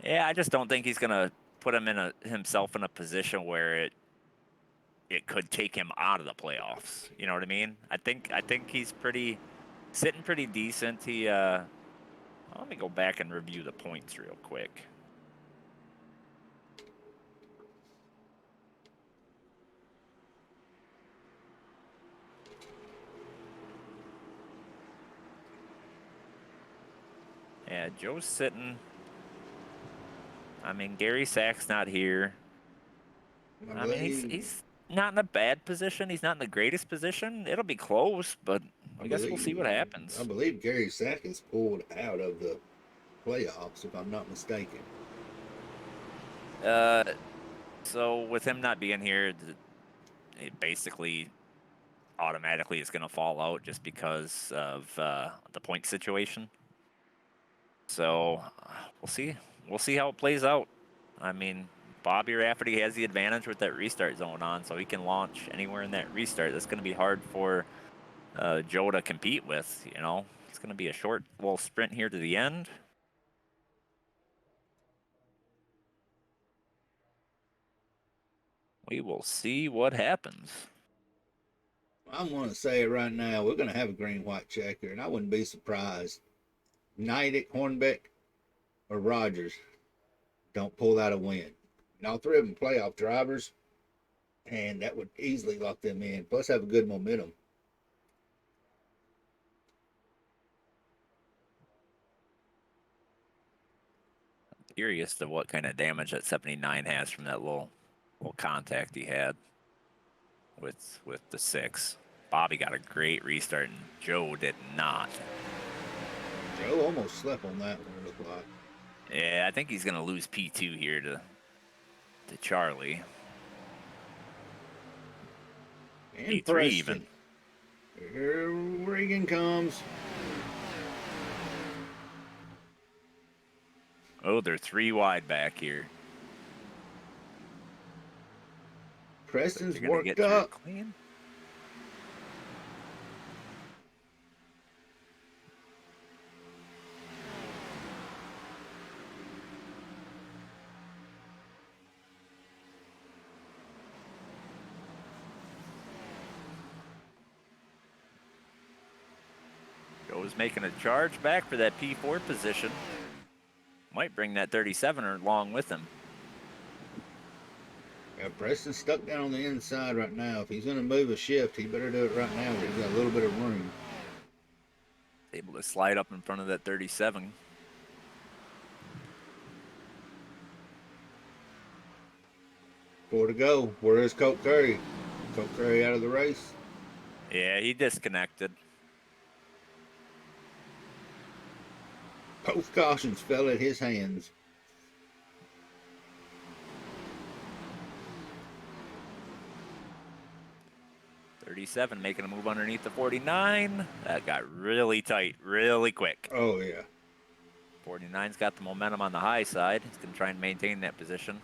Yeah, I just don't think he's going to put himself in a position where it could take him out of the playoffs. You know what I mean? I think he's sitting pretty decent. Let me go back and review the points real quick. Yeah, Joe's sitting. I mean, Gary Sack's not here. I mean, he's not in a bad position. He's not in the greatest position. It'll be close, but I guess we'll see what happens. I believe Gary Sack is pulled out of the playoffs, if I'm not mistaken. So with him not being here, it basically automatically is going to fall out just because of the point situation. So we'll see. We'll see how it plays out. I mean, Bobby Rafferty has the advantage with that restart zone on, so he can launch anywhere in that restart. That's going to be hard for Joe to compete with. It's going to be a short little sprint here to the end. We will see what happens. I'm going to say it right now. We're going to have a green-white checker, and I wouldn't be surprised. Neidick, Hornbeck, or Rogers don't pull out a win. And all three of them playoff drivers, and that would easily lock them in. Plus, have a good momentum. Curious to what kind of damage that 79 has from that little contact he had with the 6. Bobby got a great restart, and Joe did not. Joe almost slept on that one, it looked like. Yeah, I think he's going to lose P2 here to Charlie. And P3 even. Here Regan comes. Oh, they're 3 wide back here. Preston's worked up. Clean. Joe's making a charge back for that P4 position. Might bring that 37 along with him. Yeah, Preston's stuck down on the inside right now. If he's going to move a shift, he better do it right now where he's got a little bit of room. Able to slide up in front of that 37. 4 to go. Where is Colt Curry? Colt Curry out of the race? Yeah, he disconnected. Both cautions fell at his hands. .37 making a move underneath the 49. That got really tight, really quick. Oh, yeah. 49's got the momentum on the high side. He's going to try and maintain that position.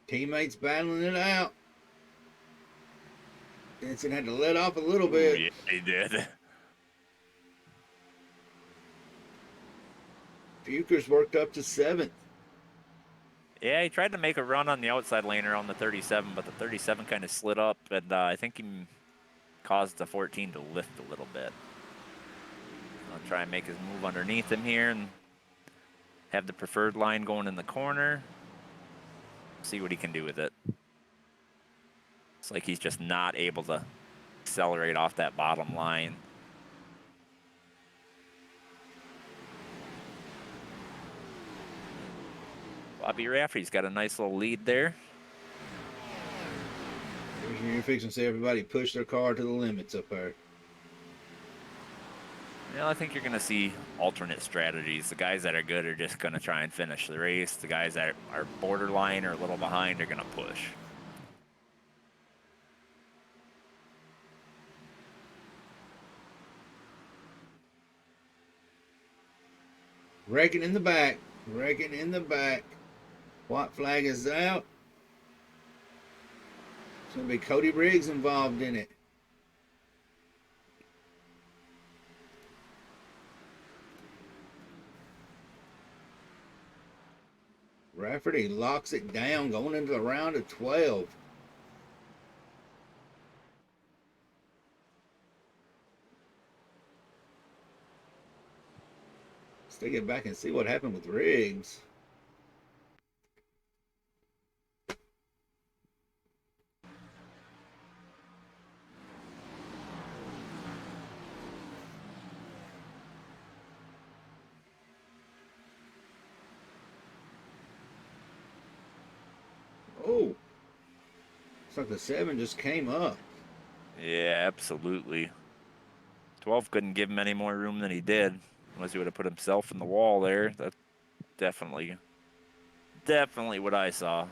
Teammates battling it out. Benson had to let off a little bit. Ooh, yeah, he did. Fuchers worked up to 7th. Yeah, he tried to make a run on the outside lane around the 37, but the 37 kind of slid up, and I think he caused the 14 to lift a little bit. I'll try and make his move underneath him here and have the preferred line going in the corner. See what he can do with it. It's like he's just not able to accelerate off that bottom line. Bobby Rafferty's got a nice little lead there. You're fixing to see everybody push their car to the limits up there. Well, I think you're going to see alternate strategies. The guys that are good are just going to try and finish the race. The guys that are borderline or a little behind are going to push. Wrecking in the back. Wrecking in the back. White flag is out. It's going to be Cody Briggs involved in it. Rafferty locks it down going into the round of 12. Let's take it back and see what happened with Riggs. Oh, it's like the 7 just came up. Yeah, absolutely. 12 couldn't give him any more room than he did, unless he would have put himself in the wall there. That's definitely what I saw.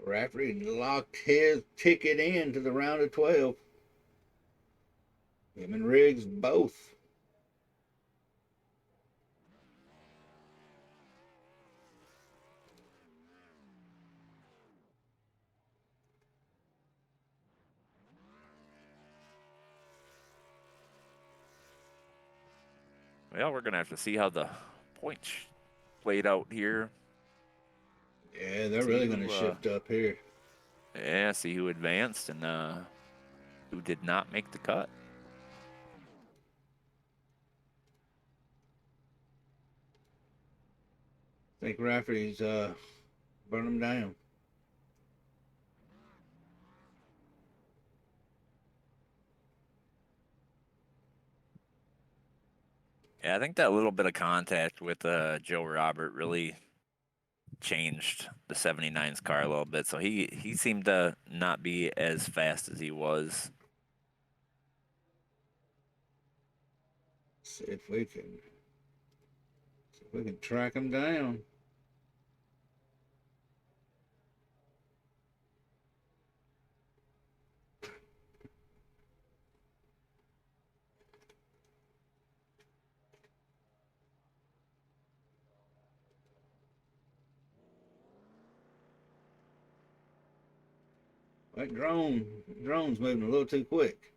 Rafferty locked his ticket in to the round of 12. Him and Riggs both. Well, we're going to have to see how the points played out here. Yeah, they're really going to shift up here. Yeah, see who advanced and who did not make the cut. I think Rafferty's burn them down. Yeah, I think that little bit of contact with Joe Robert really changed the 79's car a little bit. So he seemed to not be as fast as he was. See if we can track them down. That drone's moving a little too quick.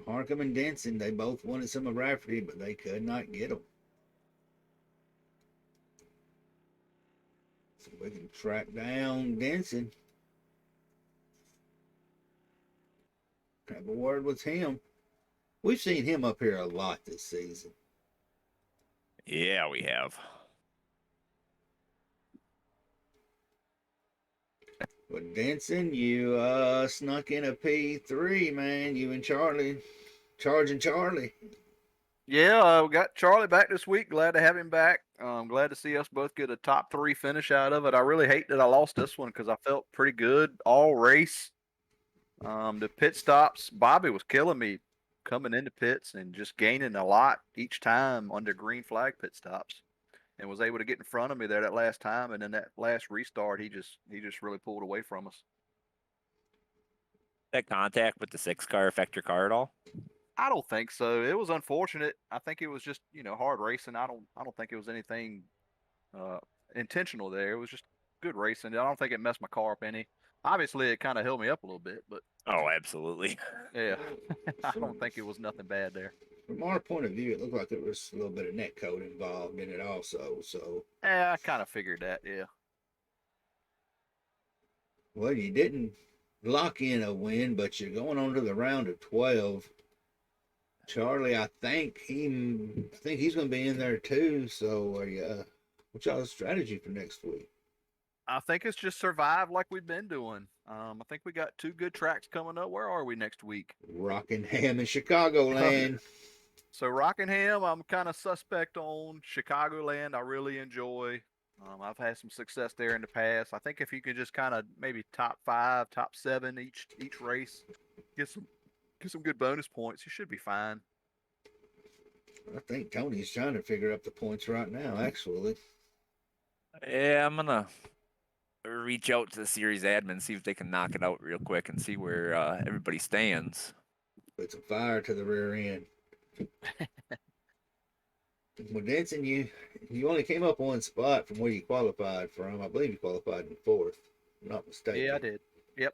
Harcum and Denson, they both wanted some of Rafferty, but they could not get them. So we can track down Denson. Have a word with him. We've seen him up here a lot this season. Yeah, we have. But Denson, you snuck in a P3, man. You and Charlie, charging Charlie. Yeah, we got Charlie back this week. Glad to have him back. Glad to see us both get a top 3 finish out of it. I really hate that I lost this one because I felt pretty good all race. The pit stops, Bobby was killing me coming into pits and just gaining a lot each time under green flag pit stops, and was able to get in front of me there that last time. And then that last restart, he just really pulled away from us. That contact with the 6 car affect your car at all? I don't think so. It was unfortunate. I think it was just hard racing. I don't think it was anything intentional there. It was just good racing. I don't think it messed my car up any. Obviously, it kind of held me up a little bit, but Oh, absolutely. yeah, I don't think it was nothing bad there. From our point of view, it looked like there was a little bit of net code involved in it also. So, Yeah, I kind of figured that. Yeah. well, you didn't lock in a win, but you're going on to the round of 12. Charlie, I think he's going to be in there too. So, are you What's y'all's strategy for next week? I think it's just survive like we've been doing. I think we got 2 good tracks coming up. Where are we next week? Rockingham and Chicagoland. So Rockingham, I'm kind of suspect on. Chicagoland, I really enjoy. I've had some success there in the past. I think if you could just kind of maybe top 5, top 7 each race, get some good bonus points, you should be fine. I think Tony's trying to figure up the points right now, actually. Yeah, I'm gonna reach out to the series admin, see if they can knock it out real quick and see where everybody stands. Put some fire to the rear end. Well, Denson, you only came up one spot from where you qualified from. I believe you qualified in 4th, if I'm not mistaken. Yeah, I did. Yep.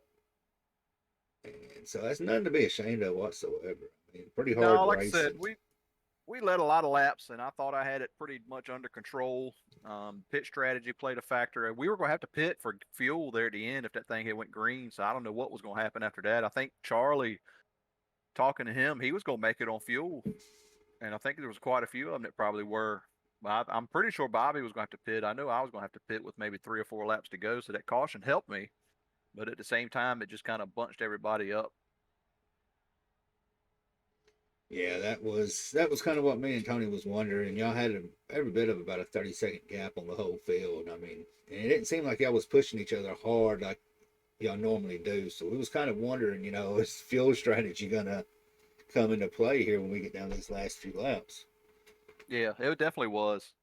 And so that's nothing to be ashamed of whatsoever. I mean, pretty hard No, like I racing. said, we led a lot of laps, and I thought I had it pretty much under control. Pit strategy played a factor. We were going to have to pit for fuel there at the end if that thing had went green. So I don't know what was going to happen after that. I think Charlie, talking to him, he was going to make it on fuel, and I think there was quite a few of them that probably were. I'm pretty sure Bobby was going to have to pit. I know I was going to have to pit with maybe 3 or 4 laps to go, so that caution helped me. But at the same time, it just kind of bunched everybody up. Yeah, that was kind of what me and Tony was wondering. Y'all had every bit of about a 30-second gap on the whole field. I mean, and it didn't seem like y'all was pushing each other hard like y'all normally do. So we was kind of wondering, is fuel strategy gonna come into play here when we get down these last few laps? Yeah, it definitely was.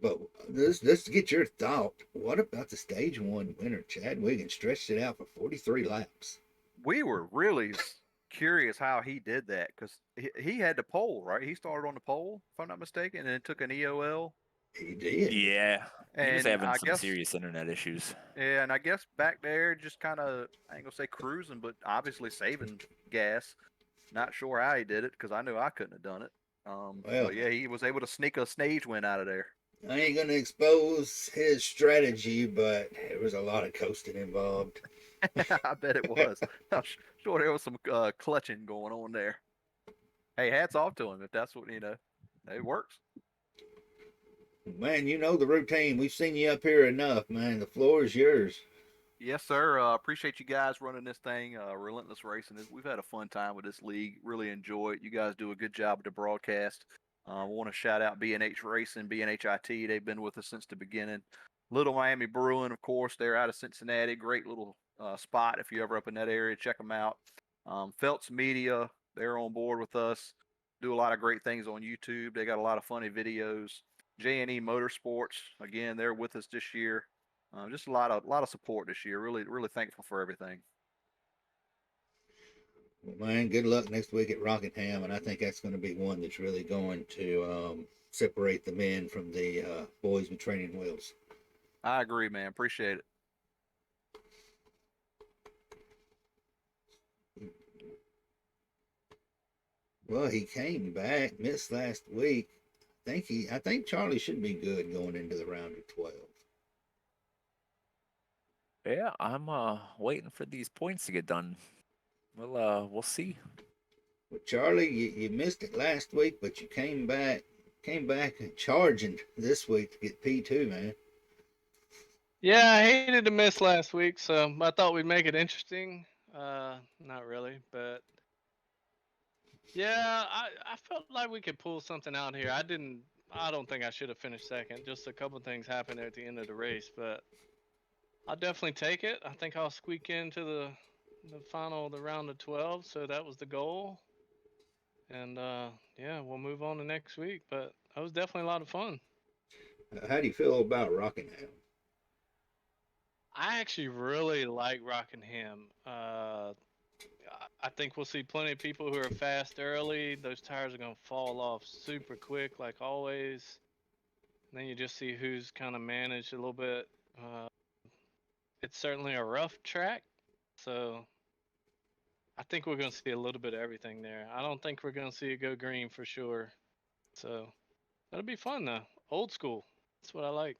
But let's get your thought. What about the stage 1 winner, Chad Wiggins, stretched it out for 43 laps? We were really curious how he did that because he had the pole, right? He started on the pole, if I'm not mistaken, and then took an EOL. He did. Yeah, he was And having I some guess, serious internet issues. yeah, and I guess back there just kind of, I ain't gonna say cruising, but obviously saving gas. Not sure how he did it because I knew I couldn't have done it. Well, But yeah, he was able to sneak a stage win out of there. I ain't gonna expose his strategy, but there was a lot of coasting involved. I bet it was. I'm sure there was some clutching going on there. Hey, hats off to him if that's what it works. Man, you know the routine. We've seen you up here enough, man. The floor is yours. Yes, sir. Appreciate you guys running this thing. Relentless Racing. We've had a fun time with this league. Really enjoy it. You guys do a good job with the broadcast. I want to shout out B&H Racing, BNHIT. They've been with us since the beginning. Little Miami Brewing, of course. They're out of Cincinnati. Great little spot. If you're ever up in that area, check them out. Feltz Media, they're on board with us. Do a lot of great things on YouTube. They got a lot of funny videos. J&E Motorsports, again, they're with us this year. Just a lot of support this year. Really, really thankful for everything. Well, man, good luck next week at Rockingham, and I think that's going to be one that's really going to separate the men from the boys with training wheels. I agree, man. Appreciate it. Well, he came back, missed last week. I think Charlie should be good going into the round of 12. Yeah, I'm waiting for these points to get done. We'll see. Well, Charlie, you missed it last week, but you came back and charging this week to get P2, man. Yeah, I hated to miss last week, so I thought we'd make it interesting. Not really, but yeah, I felt like we could pull something out here. I don't think I should have finished second. Just a couple things happened at the end of the race, but I'll definitely take it. I think I'll squeak into the round of 12, so that was the goal. And yeah, we'll move on to next week, but that was definitely a lot of fun. How do you feel about Rockingham? I actually really like Rockingham. I think we'll see plenty of people who are fast early. Those tires are going to fall off super quick, like always. And then you just see who's kind of managed a little bit. It's certainly a rough track, so I think we're going to see a little bit of everything there. I don't think we're going to see it go green for sure. So that'll be fun though. Old school. That's what I like.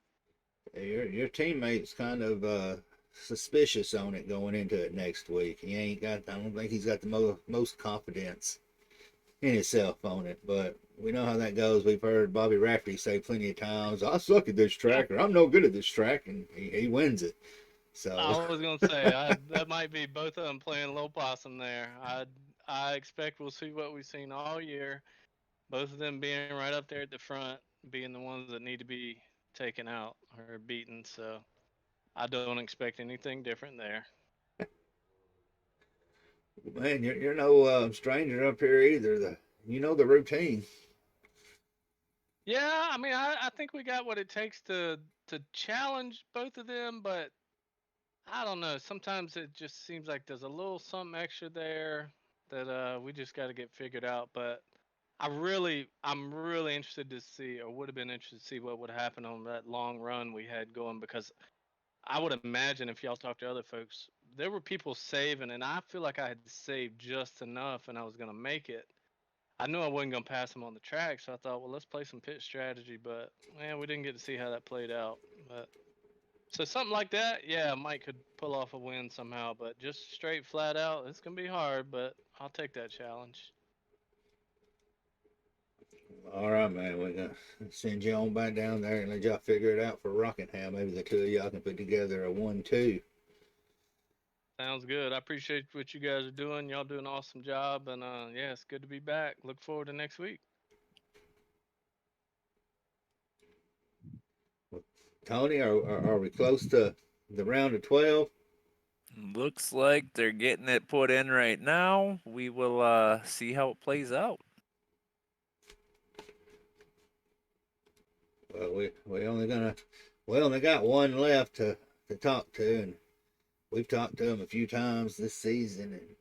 Your teammate's kind of suspicious on it going into it next week. I don't think he's got the most confidence in himself on it. But we know how that goes. We've heard Bobby Rafferty say plenty of times, "I suck at this track," or "I'm no good at this track," and he wins it. I So was gonna say that might be both of them playing low possum there. I expect we'll see what we've seen all year. Both of them being right up there at the front, being the ones that need to be taken out or beaten. So I don't expect anything different there. man, you're no stranger up here either. You know the routine. Yeah, I mean, I think we got what it takes to challenge both of them, but I don't know. Sometimes it just seems like there's a little something extra there that we just got to get figured out. But I'm really interested to see, or would have been interested to see what would happen on that long run we had going, because I would imagine if y'all talk to other folks, there were people saving, and I feel like I had saved just enough, and I was gonna make it. I knew I wasn't gonna pass him on the track, so I thought, well, let's play some pit strategy. But man, we didn't get to see how that played out. But so something like that, yeah, Mike could pull off a win somehow. But just straight flat out, it's gonna be hard. But I'll take that challenge. All right, man. We're gonna send you on back down there and let y'all figure it out for Rockingham. Maybe the two of y'all can put together a 1-2. Sounds good. I appreciate what you guys are doing. Y'all do an awesome job, and yeah, it's good to be back. Look forward to next week. Tony, are we close to the round of 12? Looks like they're getting it put in right now. We will see how it plays out. Well, we only got one left to talk to, and we've talked to him a few times this season, and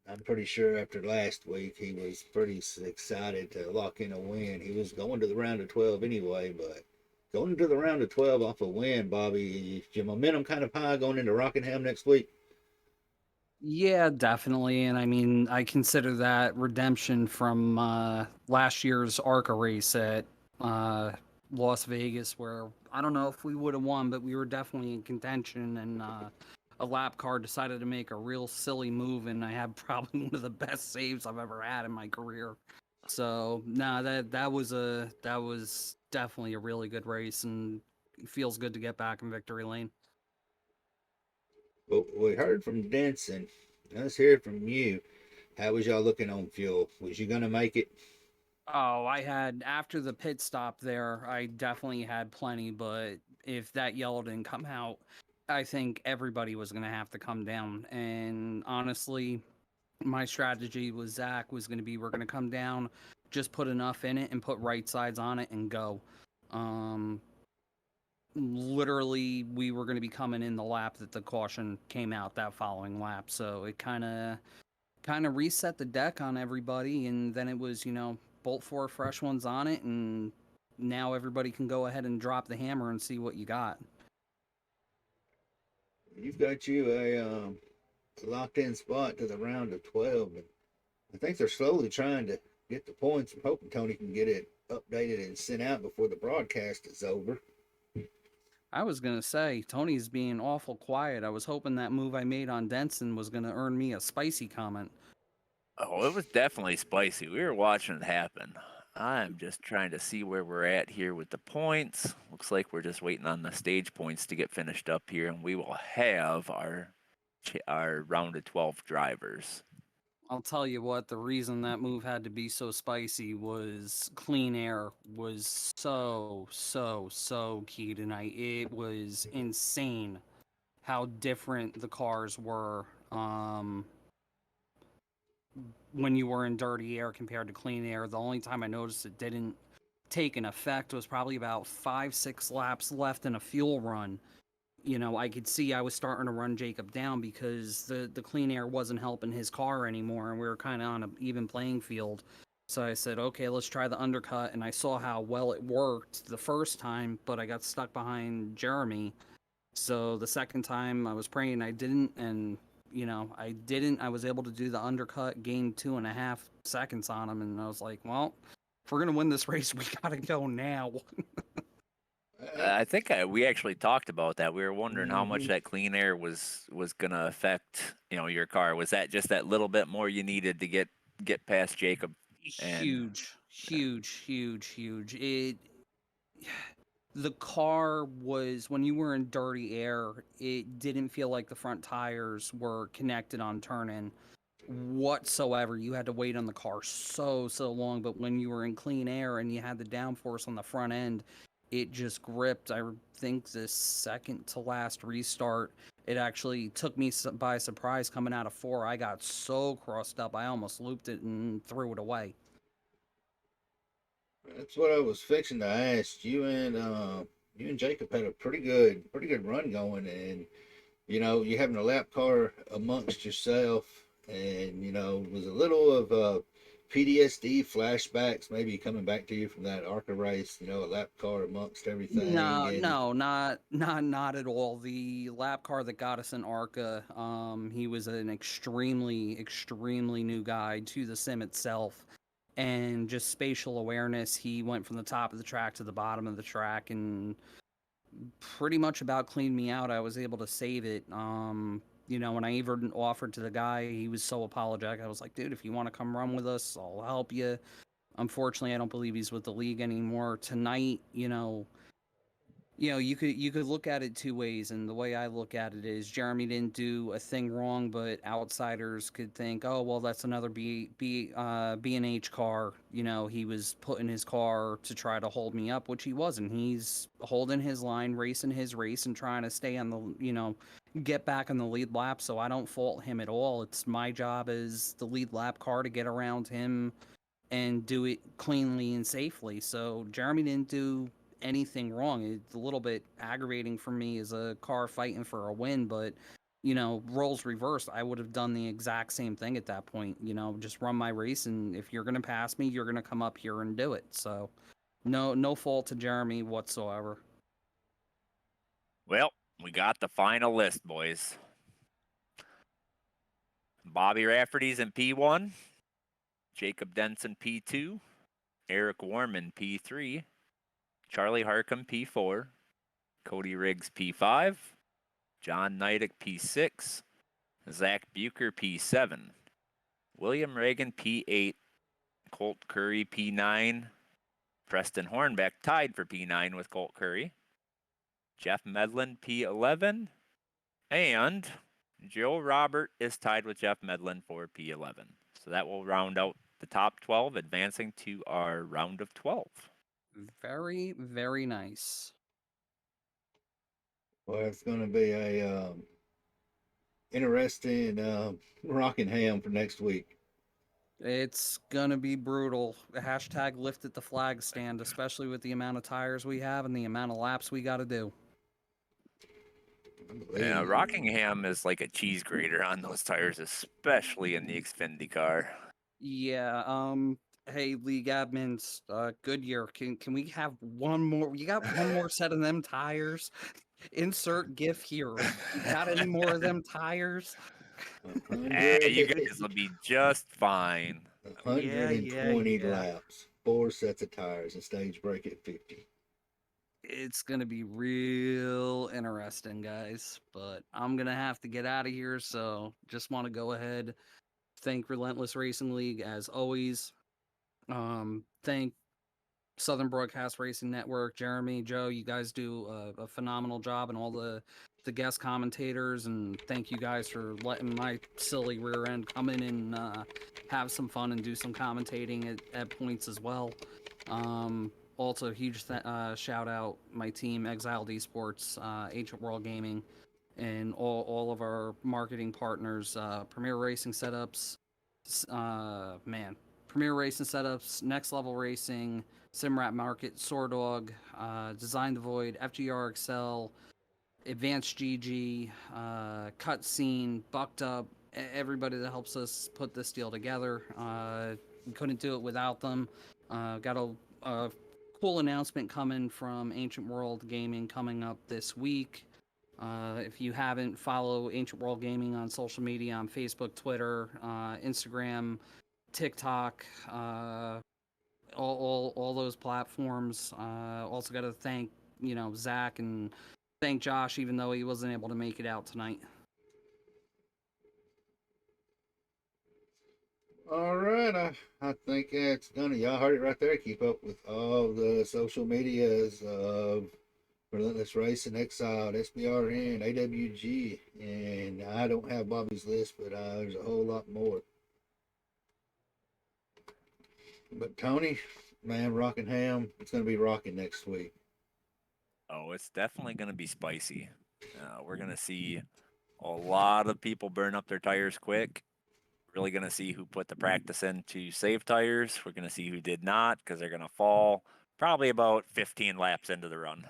I'm pretty sure after last week he was pretty excited to lock in a win. He was going to the round of 12 anyway, but going into the round of 12 off a win, Bobby, is your momentum kind of high going into Rockingham next week? Yeah, definitely. And I mean, I consider that redemption from last year's ARCA race at Las Vegas, where I don't know if we would have won, but we were definitely in contention. And a lap car decided to make a real silly move, and I had probably one of the best saves I've ever had in my career. So, nah, that was definitely a really good race, and it feels good to get back in victory lane. Well, we heard from Denson. Let's hear from you. How was y'all looking on fuel? Was you gonna make it? Oh, I had after the pit stop there, I definitely had plenty, but if that yellow didn't come out, I think everybody was going to have to come down. And honestly, my strategy was Zach was going to be we're going to come down, just put enough in it and put right sides on it and go. Um, Literally, we were going to be coming in the lap that the caution came out that following lap. So it kind of reset the deck on everybody, and then it was bolt 4 fresh ones on it, and now everybody can go ahead and drop the hammer and see what you got. You've got you a locked in spot to the round of 12, and I think they're slowly trying to get the points. I'm hoping Tony can get it updated and sent out before the broadcast is over. I was gonna say Tony's being awful quiet. I was hoping that move I made on Denson was gonna earn me a spicy comment. Oh, it was definitely spicy. We were watching it happen. I'm just trying to see where we're at here with the points. Looks like we're just waiting on the stage points to get finished up here, and we will have our round of 12 drivers. I'll tell you what, the reason that move had to be so spicy was clean air was so key tonight. It was insane how different the cars were when you were in dirty air compared to clean air. The only time I noticed it didn't take an effect was probably about 5-6 laps left in a fuel run. I could see I was starting to run Jacob down because the clean air wasn't helping his car anymore, and we were kind of on an even playing field. So I said, okay, let's try the undercut, and I saw how well it worked the first time, but I got stuck behind Jeremy. So the second time I was praying I didn't, and I didn't. I was able to do the undercut, gained 2.5 seconds on him, and I was like, well, if we're gonna win this race, we gotta go now. I think we actually talked about that. We were wondering how much Mhm. that clean air was going to affect, your car. Was that just that little bit more you needed to get past Jacob? And huge. The car was, when you were in dirty air, it didn't feel like the front tires were connected on turn-in whatsoever. You had to wait on the car so long, but when you were in clean air and you had the downforce on the front end, it just gripped. I think the second to last restart, it actually took me by surprise coming out of 4. I got so crossed up, I almost looped it and threw it away. That's what I was fixing to ask you. And Jacob had a pretty good run going, and you having a lap car amongst yourself, and was a little of PTSD flashbacks maybe coming back to you from that ARCA race. A lap car amongst everything, and Not at all. The lap car that got us in ARCA, he was an extremely new guy to the sim itself, and just spatial awareness. He went from the top of the track to the bottom of the track and pretty much about cleaned me out. I was able to save it. When I even offered to the guy, he was so apologetic. I was like, dude, if you want to come run with us, I'll help you. Unfortunately, I don't believe he's with the league anymore. Tonight, you could look at it two ways, and the way I look at it is Jeremy didn't do a thing wrong, but outsiders could think, oh well, that's another B&H car. He was putting his car to try to hold me up, which he wasn't. He's holding his line, racing his race, and trying to stay on the get back on the lead lap. So I don't fault him at all. It's my job as the lead lap car to get around him and do it cleanly and safely. So Jeremy didn't do anything wrong. It's a little bit aggravating for me as a car fighting for a win, but roles reversed, I would have done the exact same thing at that point. Just run my race, and if you're gonna pass me, you're gonna come up here and do it. So no fault to Jeremy whatsoever. well, we got the final list, boys. Bobby Rafferty's in P1, Jacob Denson P2, Eric Warman P3, Charlie Harcum P4, Cody Riggs P5, John Neidick P6, Zach Bucher P7, William Reagan P8, Colt Curry P9, Preston Hornbeck tied for P9 with Colt Curry, Jeff Medlin P11, and Joe Robert is tied with Jeff Medlin for P11. So that will round out the top 12, advancing to our round of 12. Very, very nice. well, it's going to be a interesting Rockingham for next week. It's gonna be brutal. Hashtag lift at the flag stand, especially with the amount of tires we have and the amount of laps we got to do. Yeah, Rockingham is like a cheese grater on those tires, especially in the Xfinity car. Yeah. Hey, league admins, Goodyear, can we have one more? You got one more set of them tires? Insert GIF here. You got any more of them tires? You guys will be just fine. 120 yeah. laps, 4 sets of tires, and stage break at 50. It's gonna be real interesting, guys. But I'm gonna have to get out of here, so just want to go ahead, thank Relentless Racing League as always. Thank Southern Broadcast Racing Network, Jeremy, Joe. You guys do a phenomenal job, and all the guest commentators. And thank you guys for letting my silly rear end come in and have some fun and do some commentating at points as well. Also, huge shout out my team, Exiled Esports, Ancient World Gaming, and all of our marketing partners, Premier Racing Setups, Premier Racing Setups, Next Level Racing, Simrat Market, Sordog, Design the Void, FGR Excel, Advanced GG, Cutscene, Bucked Up, everybody that helps us put this deal together. We couldn't do it without them. Got a cool announcement coming from Ancient World Gaming coming up this week. If you haven't, follow Ancient World Gaming on social media on Facebook, Twitter, Instagram, TikTok, all those platforms. Also got to thank Zach and thank Josh, even though he wasn't able to make it out tonight. All right, I think that's done. Y'all heard it right there. Keep up with all the social medias of Relentless Racing, Exiled, SBRN, AWG, and I don't have Bobby's list, but there's a whole lot more. But Tony, man, Rockingham, it's going to be rocking next week. Oh, it's definitely going to be spicy. We're going to see a lot of people burn up their tires quick. Really going to see who put the practice in to save tires. We're going to see who did not because they're going to fall probably about 15 laps into the run.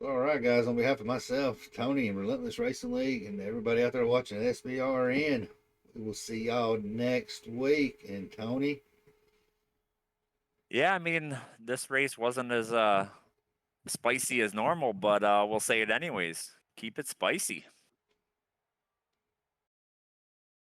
All right, guys, on behalf of myself, Tony, and Relentless Racing League, and everybody out there watching SBRN, we will see y'all next week. And Tony, Yeah, I mean, this race wasn't as spicy as normal, but we'll say it anyways. Keep it spicy.